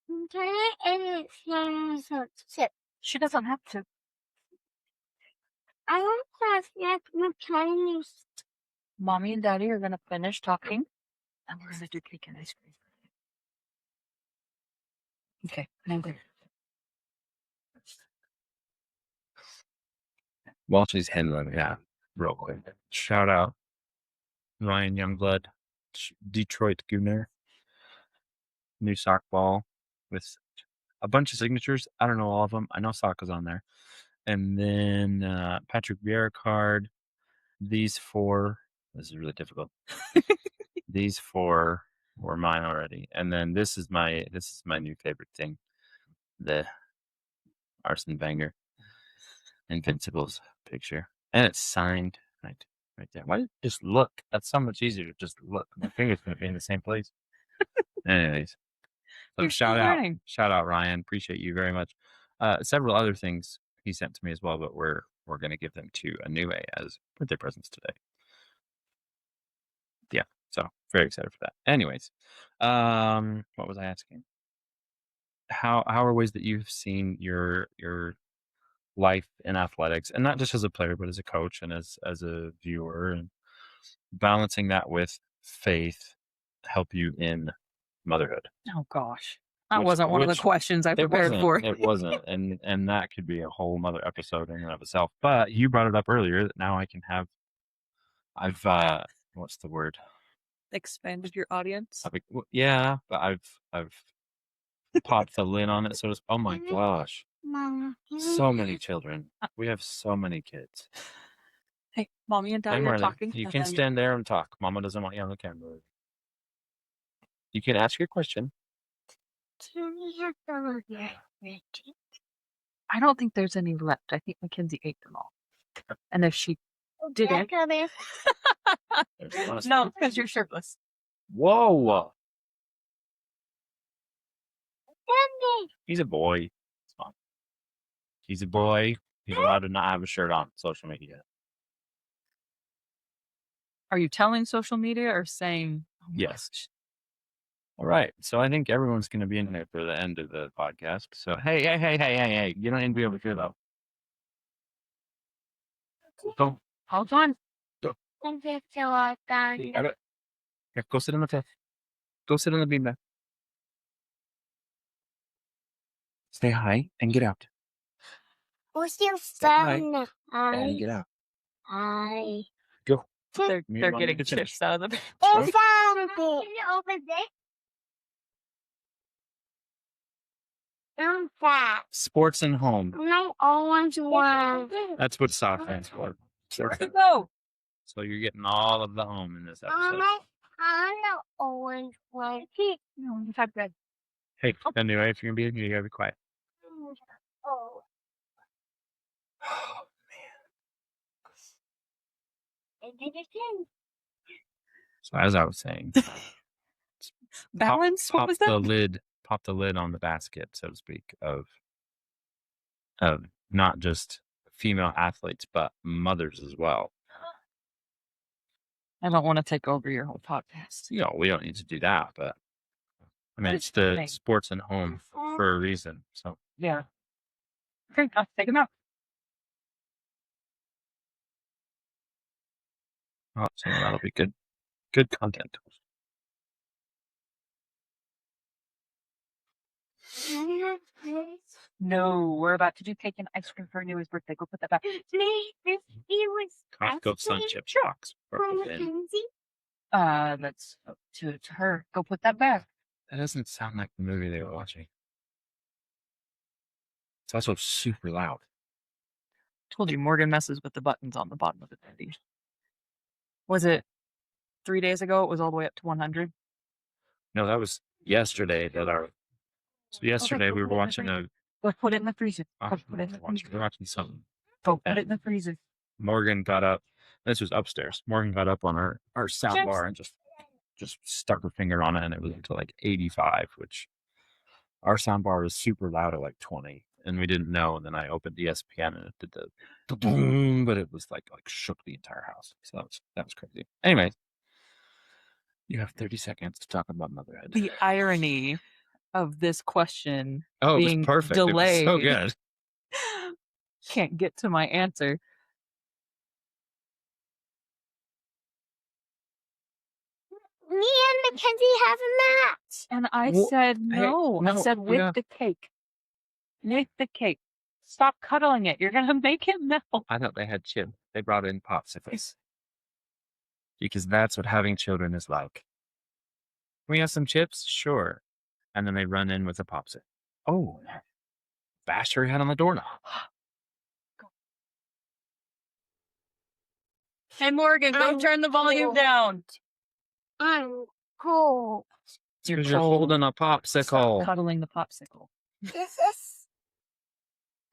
Can I edit some shit? She doesn't have to. I want to snack my Chinese. Mommy and Daddy are gonna finish talking, and we're gonna do cake and ice cream. Okay, I'm good. While she's handling that, real quick, shout out Ryan Youngblood, Detroit Gooner, new sock ball with a bunch of signatures. I don't know all of them. I know Sokka's on there. And then Patrick Vieira card. These 4. This is really difficult. These 4 were mine already. And then this is my new favorite thing. The Arsene Wenger Invincibles picture. And it's signed right there. Why did you just look? That's so much easier to just look. My finger's gonna be in the same place. Anyways. So You're still shout out learning. Ryan. Appreciate you very much. Several other things he sent to me as well, but we're gonna give them to Anue as birthday presents today. Yeah, so very excited for that. Anyways, what was I asking? How are ways that you've seen your life in athletics, and not just as a player, but as a coach and as a viewer, and balancing that with faith, help you in motherhood? Oh gosh, that wasn't one of the questions I prepared for. It wasn't, and that could be a whole other episode in and of itself. But you brought it up earlier that now I can have. I've what's the word? Expanded your audience. Yeah, but I've popped the lid on it. So it's, oh my gosh, Mama. so many children. We have so many kids. Hey, Mommy and Daddy are talking. You can stand there and talk. Mama doesn't want you on the camera. You can ask your question. Do we have some of your Richie? I don't think there's any left. I think Mackenzie ate them all. And if she didn't, no, because you're shirtless. Whoa! Daddy. He's a boy. It's fine. He's a boy. He's allowed to not have a shirt on social media. Are you telling social media or saying? Oh Yes. Gosh. All right. So I think everyone's going to be in there for the end of the podcast. So hey! You don't need to be over here though. Go. Hold on. I'm just so all done. Yeah, go sit on the fifth. Go sit on the beanbag. Say hi and get out. What's your hi. phone? And get out. Hi. Go. They're Mom, getting get chips out of the. It's over there. Sports and home. No orange one. That's what SAH stands for. Go. So you're getting all of the home in this episode. I know orange one. No, you've had bread. Hey, anyway, if you're gonna be in here, you gotta be quiet. Oh. Oh I did it again. So as I was saying, Balance. What was that? Pop the lid on the basket, so to speak, of not just female athletes but mothers as well. I don't want to take over your whole podcast. You know, we don't need to do that, but I mean, it's the sports and home for a reason. So Yeah. Okay, I'll take them out. so that'll be good content. No, we're about to do cake and ice cream for Anue's birthday. Go put that back. Costco Sun Chips box. That's up to her. Go put that back. That doesn't sound like the movie they were watching. It's also super loud. Told you Morgan messes with the buttons on the bottom of the TV. Was it 3 days ago? It was all the way up to 100. No, that was yesterday. So yesterday we were watching a. Go put it in the freezer. We're watching something. Go put it in the freezer. Morgan got up. This was upstairs. Morgan got up on our sound bar and just stuck her finger on it, and it was up to like 85, which our sound bar was super loud at like 20, and we didn't know. And then I opened ESPN and it did the boom, but it was like shook the entire house. So that was crazy. Anyway, you have 30 seconds to talk about motherhood. The irony of this question being being perfect. delayed. It was so good. Can't get to my answer. and Mackenzie have a match. And I Well, said hey, no. I no, said with yeah. the cake. With the cake. Stop cuddling it. You're going to make it melt. I thought they had chip. They brought in Popsicles. Because that's what having children is like. We have some chips? Sure. And then they run in with a popsicle. Oh, bashed her head on the doorknob. Hey, Morgan, go turn the volume down. I'm cold. You're Because you're holding a Stop popsicle. cuddling the popsicle. This is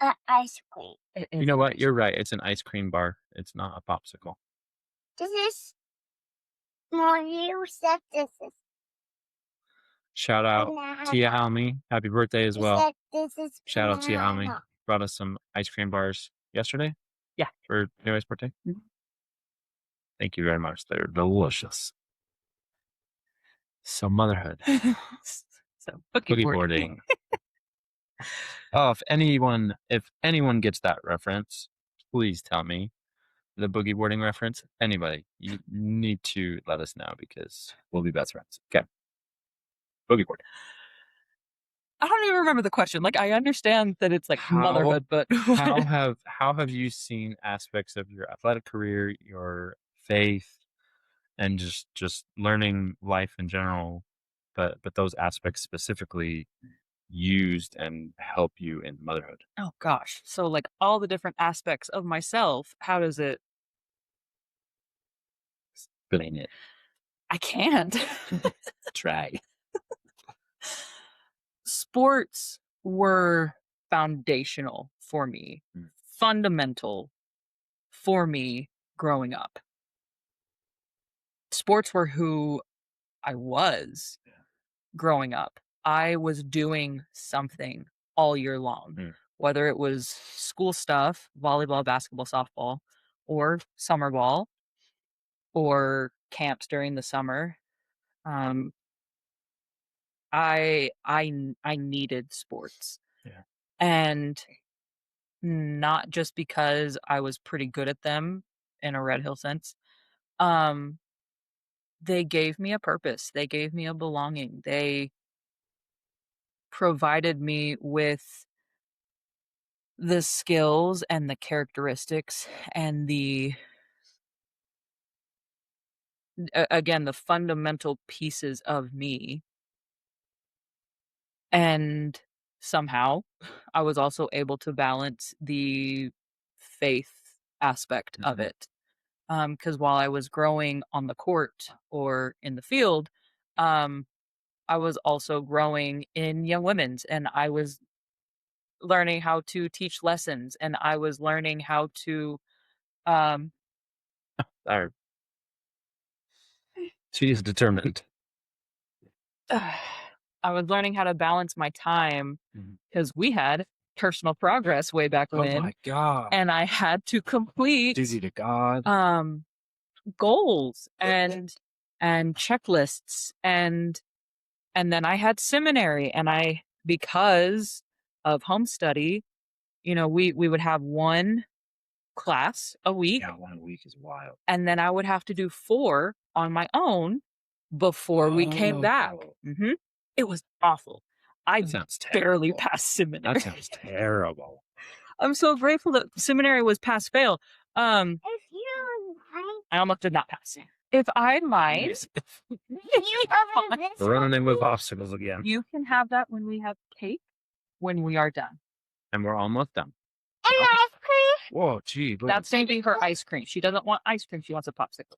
an ice cream. It You is know an what? ice You're right. It's an ice cream bar. It's not a popsicle. This is more you said this is Shout out banana. Tia Almy. Happy birthday as You well. said this is Shout out Tia Almy. banana. Brought us some ice cream bars yesterday. Yeah. For Noah's birthday. Mhm. Thank you very much. They're delicious. So motherhood. So boogie Boogie board. boarding. Oh, if anyone gets that reference, please tell me the boogie boarding reference. Anybody, you need to let us know because we'll be best friends. Okay. Boogie boarding. I don't even remember the question. Like, I understand that it's like motherhood, but how have you seen aspects of your athletic career, your faith, and just learning life in general, but those aspects specifically used and help you in motherhood? oh gosh. So like all the different aspects of myself, how does it? Explain it. I can't. Try. Sports were foundational for me, fundamental for me growing up. Sports were who I was growing up. I was doing something all year long, whether it was school stuff, volleyball, basketball, softball, or summer ball, or camps during the summer. I needed sports. Yeah. And not just because I was pretty good at them in a Red Hill sense. They gave me a purpose. They gave me a belonging. They provided me with the skills and the characteristics and the again the fundamental pieces of me. And somehow I was also able to balance the faith aspect of it. Because while I was growing on the court or in the field, I was also growing in young women's, and I was learning how to teach lessons, and I was learning how to Or she is determined. I was learning how to balance my time because we had personal progress way back when. Oh my God. And I had to complete Easy to God. goals and checklists and then I had seminary, and because of home study, we would have one class a week. Yeah, 1 week is wild. And then I would have to do 4 on my own before we came back. It was awful. I That sounds barely terrible. passed seminary. That sounds terrible. I'm so grateful that seminary was pass fail. If you I almost did not pass. If I might, We're running in with obstacles again. you can have that when we have cake when we are done. And we're almost done. and ice cream. Whoa, gee. Look. That's going to be her ice cream. She doesn't want ice cream. She wants a popsicle.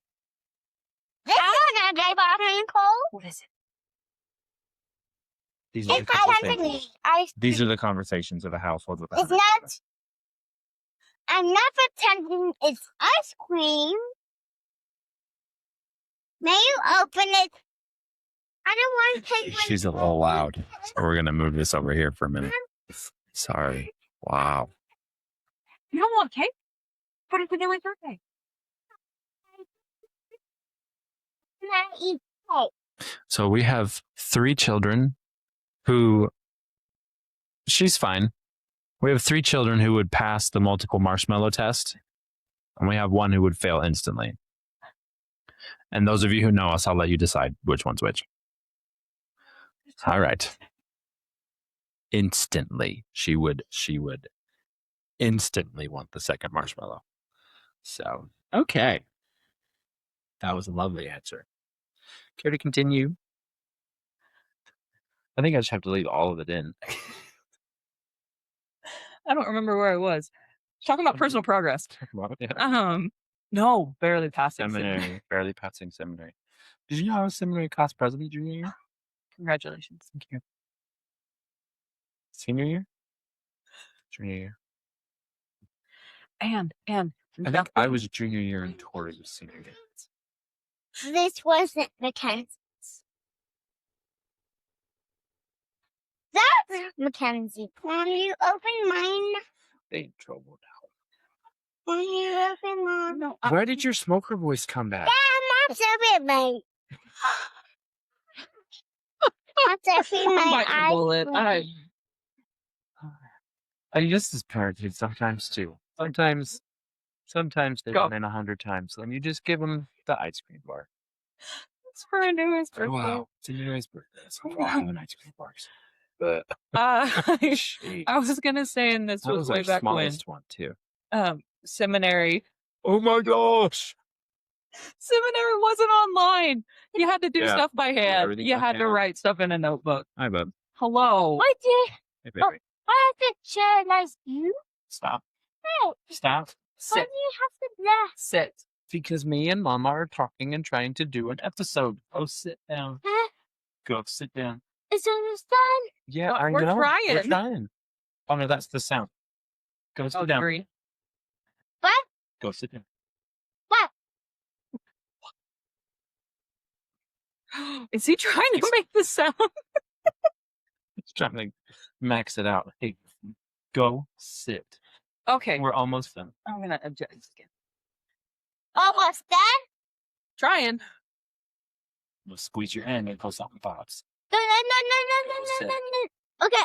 This is a geographically. What is it? These are, It's the not conversations. ice These are the conversations of a household with It's not. I'm not pretending it's ice cream. May you open it? I don't want to take. She's a little loud. So we're going to move this over here for a minute. Sorry. Wow. You don't want cake? What if we do with birthday? Can I eat cake? So we have 3 children who, she's fine. We have 3 children who would pass the multiple marshmallow test, and we have 1 who would fail instantly. And those of you who know us, I'll let you decide which one's which. All right. Instantly, she would instantly want the second marshmallow. So, okay. That was a lovely answer. Care to continue? I think I just have to leave all of it in. I don't remember where I was. Talking about personal progress. Yeah. No, barely passing. Seminary, barely passing seminary. Did you know I was seminary class president junior year? Congratulations. Thank you. Senior year? Junior year. And I think I was junior year and Tori was senior year. This wasn't Mackenzie's. That's Mackenzie. Mom, you open mine. They in trouble now. Mom, you open mine. no, Where did your smoker voice come back? Mom's open mine. Mom's open my Bite the bullet. I use this parenting sometimes too. Sometimes they Go. run in 100 times. Then you just give them the ice cream bar. It's for a newest birthday. Wow, it's a newest birthday. So we'll have an ice cream bars. But I was gonna say, and this that was was way our back when. smallest one too. Seminary. Oh my gosh! Seminary wasn't online. You had to do Yeah. stuff by hand. Everything You by had to hand. write stuff in a notebook. Hi, bub. Hello. What did Hey, baby. I have to share like you? Stop. Hey, Stop. why Sit. do you have to laugh? Sit. Because me and Mama are talking and trying to do an episode. Go sit down. Huh? Go sit down. It's almost done. Yeah, Oh, I we're know. trying. We're trying. Oh no, that's the sound. Go sit down. Agree. What? Go sit down. What? Is he trying to make the sound? It's trying to max it out. Hey, go sit. Okay. We're almost done. I'm gonna adjust again. Almost done? Trying. We'll squeeze your hand and pull something pops. No. Okay.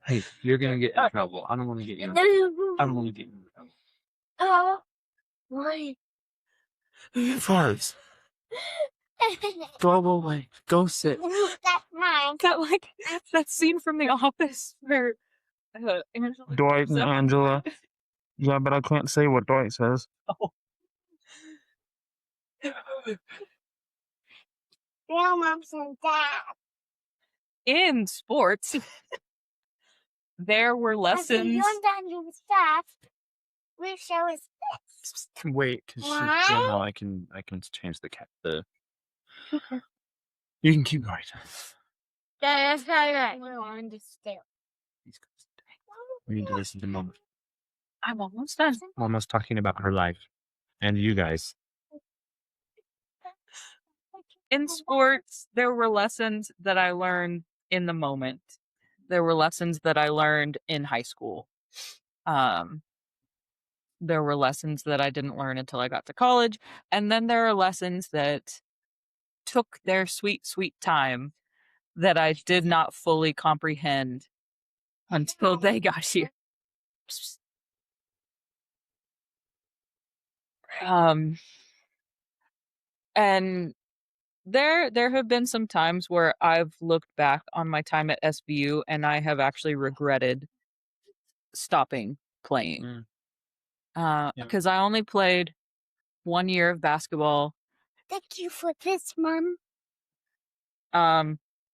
Hey, you're gonna get in trouble. I don't want to get you. I don't want to get you in trouble. Oh, why? Farts. Go away. Go sit. That's mine. That scene from The Office where Angela Dwight and Zep- Angela. Yeah, but I can't say what Dwight says. Real moms and dad. in sports, there were lessons. You and stuff. We show us this. Wait, because Why? no, I can change the cat. You can keep going. That's right. We want to stay. We need to listen to Mom. I'm almost done. Mama's talking about her life and you guys. In sports, there were lessons that I learned in the moment. There were lessons that I learned in high school. There were lessons that I didn't learn until I got to college. And then there are lessons that took their sweet, sweet time that I did not fully comprehend until they got here. And there have been some times where I've looked back on my time at SVU and I have actually regretted stopping playing. Because I only played 1 year of basketball. Thank you for this, Mom.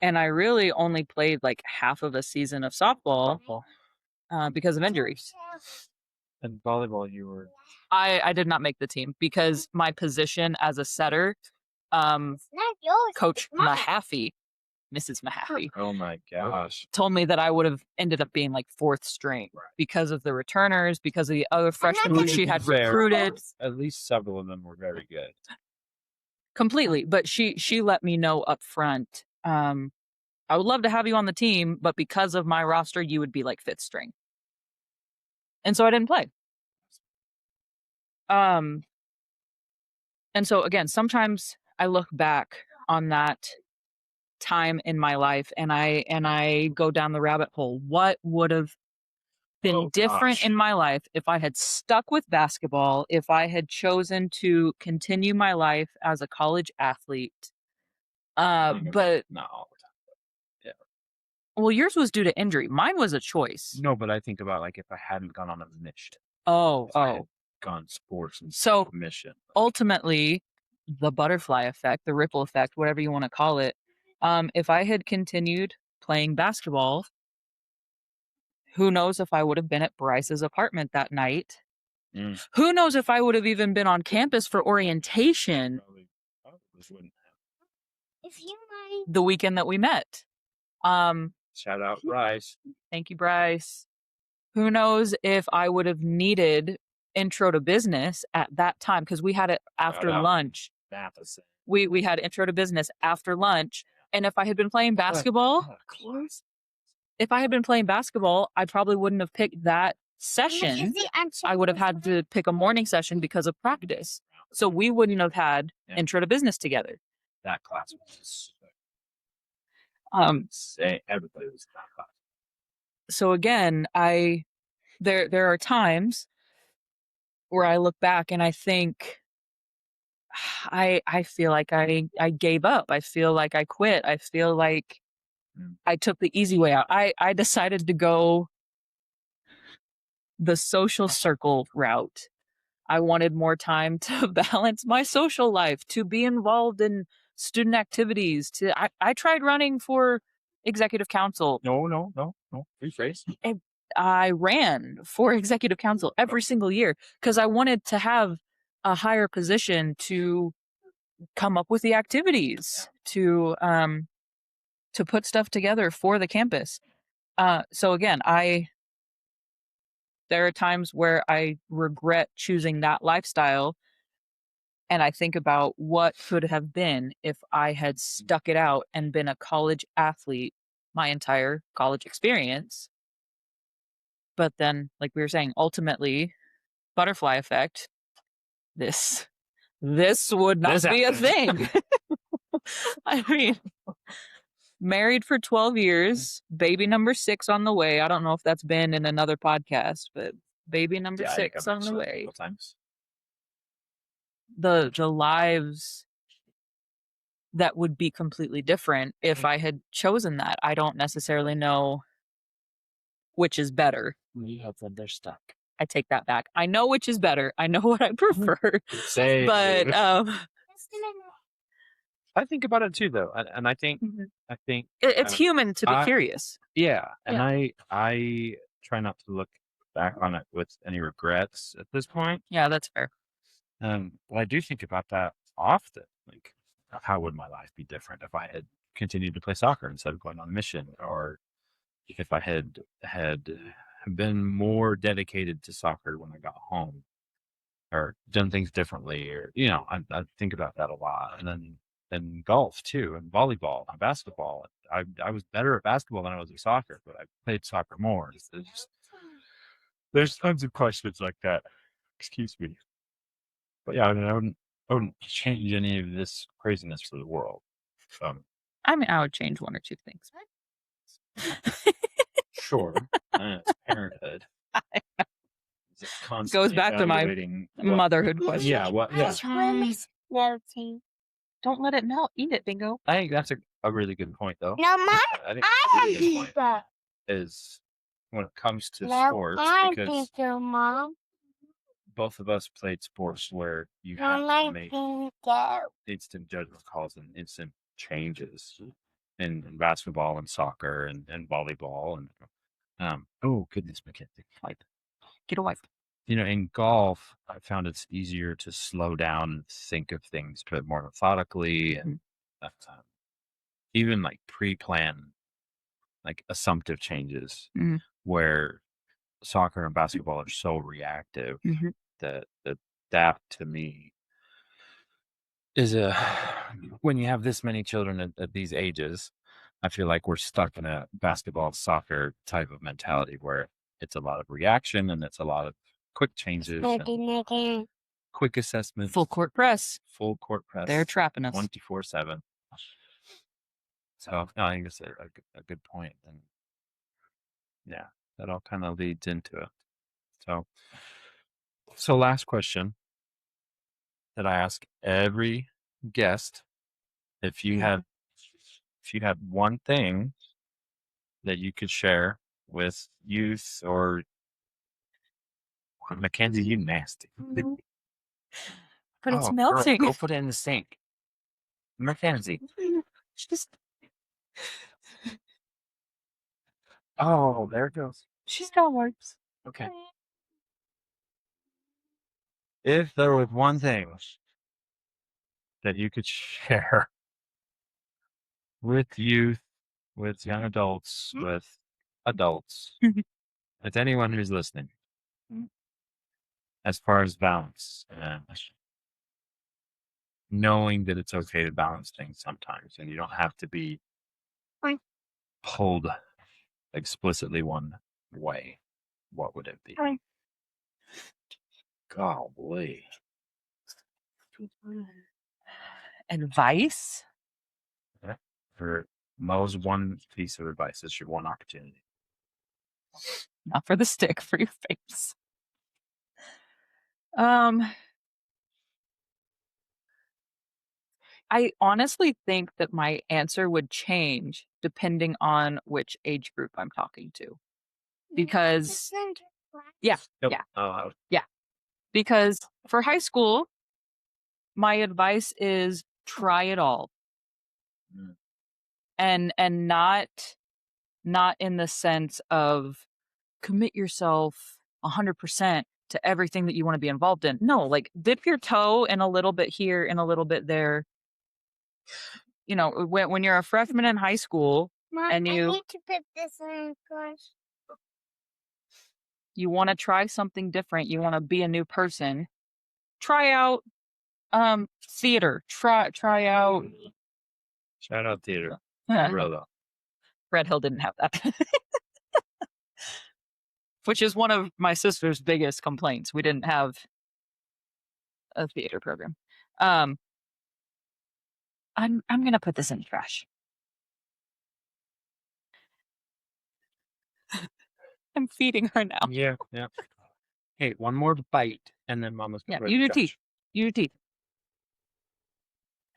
And I really only played like half of a season of softball because of injuries. And volleyball, you were. I did not make the team because my position as a setter, It's not yours. Coach it's mine. Mahaffey, Mrs. Mahaffey, Oh my gosh. told me that I would have ended up being like fourth string because of the returners, because of the other freshmen who she had Fair. recruited. At least several of them were very good. Completely. But she let me know up front, I would love to have you on the team, but because of my roster, you would be like fifth string. And so I didn't play. And so again, sometimes I look back on that time in my life and I go down the rabbit hole, what would have been different in my life if I had stuck with basketball, if I had chosen to continue my life as a college athlete. But not all the time. Yeah. Well, yours was due to injury. Mine was a choice. No, but I think about like if I hadn't gone on a mission. Oh. Gone sports and So mission. ultimately, the butterfly effect, the ripple effect, whatever you want to call it. If I had continued playing basketball, who knows if I would have been at Bryce's apartment that night? Who knows if I would have even been on campus for orientation If you mind. the weekend that we met? Shout out Bryce. Thank you, Bryce. Who knows if I would have needed intro to business at that time, because we had it after lunch. We had intro to business after lunch. And if I had been playing basketball, I probably wouldn't have picked that session. I would have had to pick a morning session because of practice. So we wouldn't have had intro to business together. That class was everybody was in that class. So again, there are times where I look back and I think I feel like I gave up. I feel like I quit. I feel like I took the easy way out. I decided to go the social circle route. I wanted more time to balance my social life, to be involved in student activities. I tried running for executive council. No. Rephrase. I ran for executive council every single year because I wanted to have a higher position to come up with the activities, to put stuff together for the campus. So again, there are times where I regret choosing that lifestyle, and I think about what could have been if I had stuck it out and been a college athlete my entire college experience. But then, like we were saying, ultimately, butterfly effect, this would not be a thing. I mean, married for 12 years, baby number 6 on the way. I don't know if that's been in another podcast, but baby number 6 on the way. Times. The lives that would be completely different if I had chosen that. I don't necessarily know which is better. They're stuck. I take that back. I know which is better. I know what I prefer. But I think about it too, though, and I think it's human to be curious. Yeah, and I try not to look back on it with any regrets at this point. Yeah, that's fair. Well, I do think about that often. Like, how would my life be different if I had continued to play soccer instead of going on a mission, or if I had been more dedicated to soccer when I got home, or done things differently, or I think about that a lot. And then golf too, and volleyball, and basketball. I was better at basketball than I was at soccer, but I played soccer more. There's tons of questions like that. Excuse me. But yeah, I mean, I wouldn't change any of this craziness for the world. I mean, I would change one or two things. Sure. It's parenthood. Goes back to my motherhood question. Yeah. What? Yeah. Melting. Don't let it melt. Eat it, Bingo. I think that's a really good point, though. No, Mom. I think I have a really good point pizza. is when it comes to No, sports, I because pizza, Mom. both of us played sports where you No, have to my make pizza. instant judgment calls and instant changes in basketball and soccer and volleyball and oh goodness, McKenzie, wipe. Get a wipe. In golf, I found it's easier to slow down and think of things a bit more methodically, and even like pre-plan, like assumptive changes, where soccer and basketball are so reactive that to me is when you have this many children at these ages, I feel like we're stuck in a basketball soccer type of mentality where it's a lot of reaction and it's a lot of quick changes, and quick assessments, Full court press. full court press. They're trapping us. 24/7. So no, I think it's a good point. And yeah, that all kind of leads into it. So last question that I ask every guest: if you had one thing that you could share with youth or Mackenzie, you nasty. But it's Oh, girl, melting. go put it in the sink. Mackenzie. Just Oh, there it goes. she's got wipes. Okay. If there was one thing that you could share with youth, with young adults, with adults, with anyone who's listening, as far as balance, knowing that it's okay to balance things sometimes, and you don't have to be pulled explicitly one way, what would it be? Golly. Advice? Yeah. For Mo's one piece of advice, it's your one opportunity. Not for the stick, for your face. I honestly think that my answer would change depending on which age group I'm talking to. Because yeah. Oh, Because for high school, my advice is try it all. Mm. And not in the sense of commit yourself 100% to everything that you want to be involved in. No, like dip your toe in a little bit here and a little bit there. You know, when you're a freshman in high school, Mom, and I need to put this in, gosh. You want to try something different, you want to be a new person, try out theater, try out shout out theater. Real though. Red Hill didn't have that. Which is one of my sister's biggest complaints. We didn't have a theater program. I'm gonna put this in the trash. I'm feeding her now. Yeah. Hey, one more bite, and then Mama's Yeah, gonna you do teeth. You do teeth.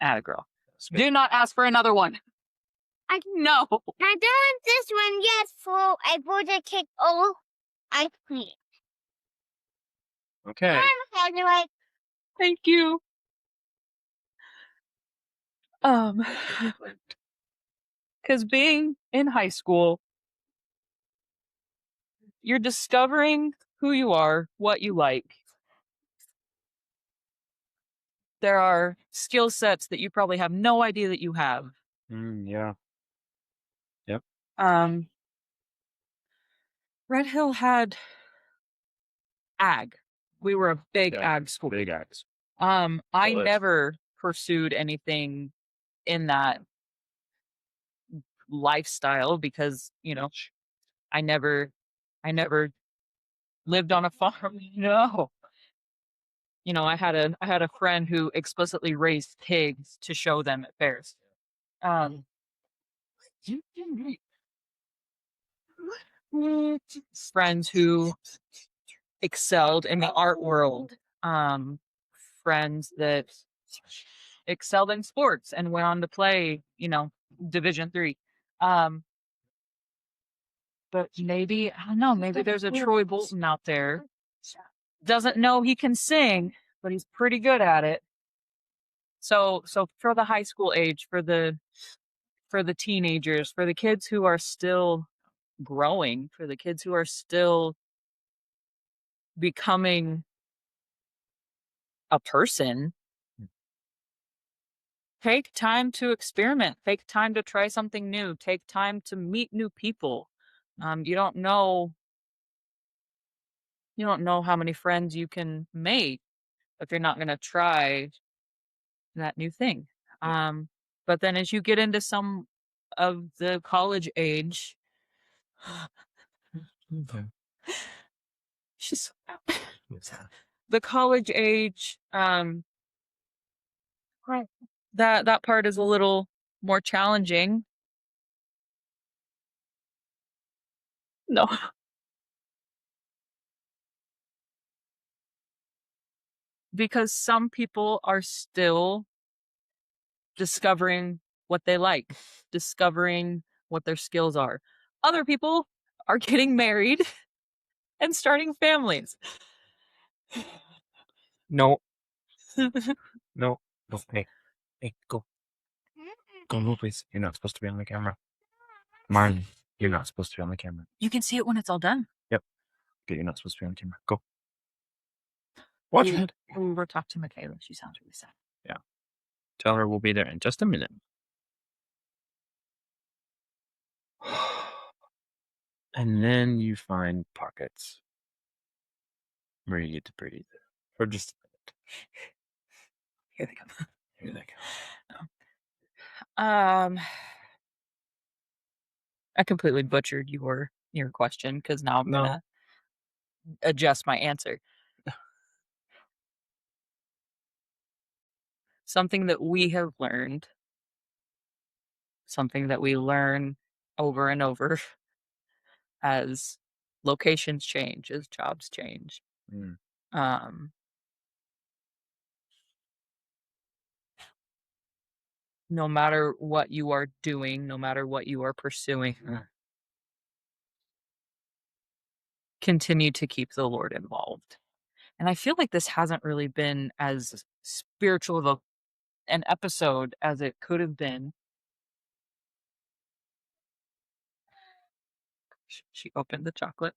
Atta girl. Do not ask for another one. I know. I don't want this one yet, so I bought a cake all ice cream. Okay. How do I? Thank you. Because being in high school, you're discovering who you are, what you like. There are skill sets that you probably have no idea that you have. Yeah. Yep. Red Hill had ag. We were a big ag school. Big ags. I never pursued anything in that lifestyle because, you know, I never lived on a farm. No. You know, I had a friend who explicitly raised pigs to show them at fairs. Friends who excelled in the art world. Friends that excelled in sports and went on to play, you know, Division III. But maybe, I don't know, maybe there's a Troy Bolton out there. Doesn't know he can sing, but he's pretty good at it. So for the high school age, for the teenagers, for the kids who are still growing, for the kids who are still becoming a person, take time to experiment, take time to try something new, take time to meet new people. You don't know how many friends you can make if you're not going to try that new thing. But then as you get into some of the college age, she's the college age, that part is a little more challenging. No. Because some people are still discovering what they like, discovering what their skills are. Other people are getting married and starting families. No. No. Go. Hey. Hey, go. Go move, please. You're not supposed to be on the camera. Marlon, you're not supposed to be on the camera. You can see it when it's all done. Yep. Okay, you're not supposed to be on the camera. Go. Watch your head. We'll talk to Michaela. She sounds really sad. Yeah. Tell her we'll be there in just a minute. And then you find pockets where you get to breathe for just a minute. Here they come. Here they go. I completely butchered your question because now I'm gonna adjust my answer. Something that we have learned, something that we learn over and over as locations change, as jobs change. No matter what you are doing, no matter what you are pursuing, continue to keep the Lord involved. And I feel like this hasn't really been as spiritual of an episode as it could have been. She opened the chocolate.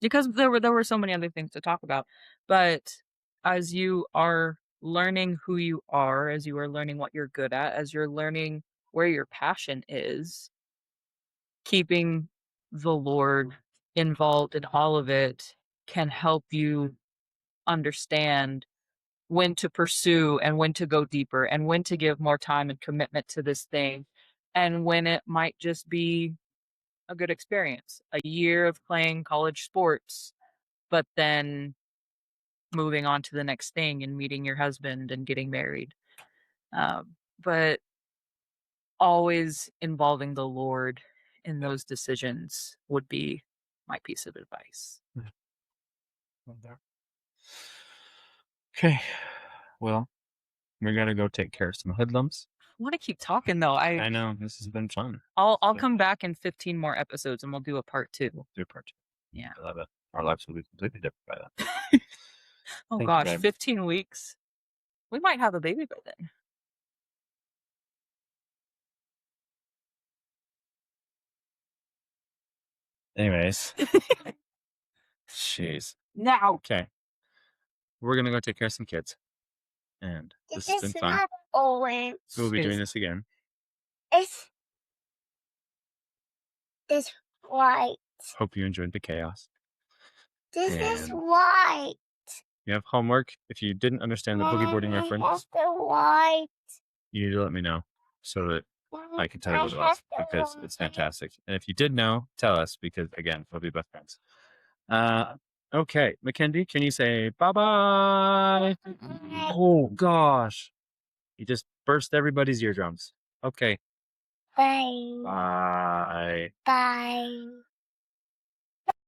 Because there were so many other things to talk about. But as you are learning who you are, as you are learning what you're good at, as you're learning where your passion is, keeping the Lord involved in all of it can help you understand when to pursue and when to go deeper and when to give more time and commitment to this thing and when it might just be a good experience. A year of playing college sports, but then moving on to the next thing and meeting your husband and getting married. But always involving the Lord in those decisions would be my piece of advice. Okay. Well, we gotta go take care of some hoodlums. I want to keep talking though. I know this has been fun. I'll come back in 15 more episodes and we'll do a part 2. Do a part 2. Yeah. I love it. Our lives will be completely different by then. Oh Thank gosh, you, babe. 15 weeks. We might have a baby by then. Anyways. Jeez. Now. Okay. We're gonna go take care of some kids. And this has been fun. Not orange. We'll be doing this again. It's white. Hope you enjoyed the chaos. This is And white. you have homework. If you didn't understand the boogie boarding reference, That's the white. you need to let me know so that I can tell you what it was because it's fantastic. And if you did know, tell us because again, we'll be best friends. Okay, Mackenzie, can you say bye-bye? Oh gosh. You just burst everybody's eardrums. Okay. Bye. Bye. Bye.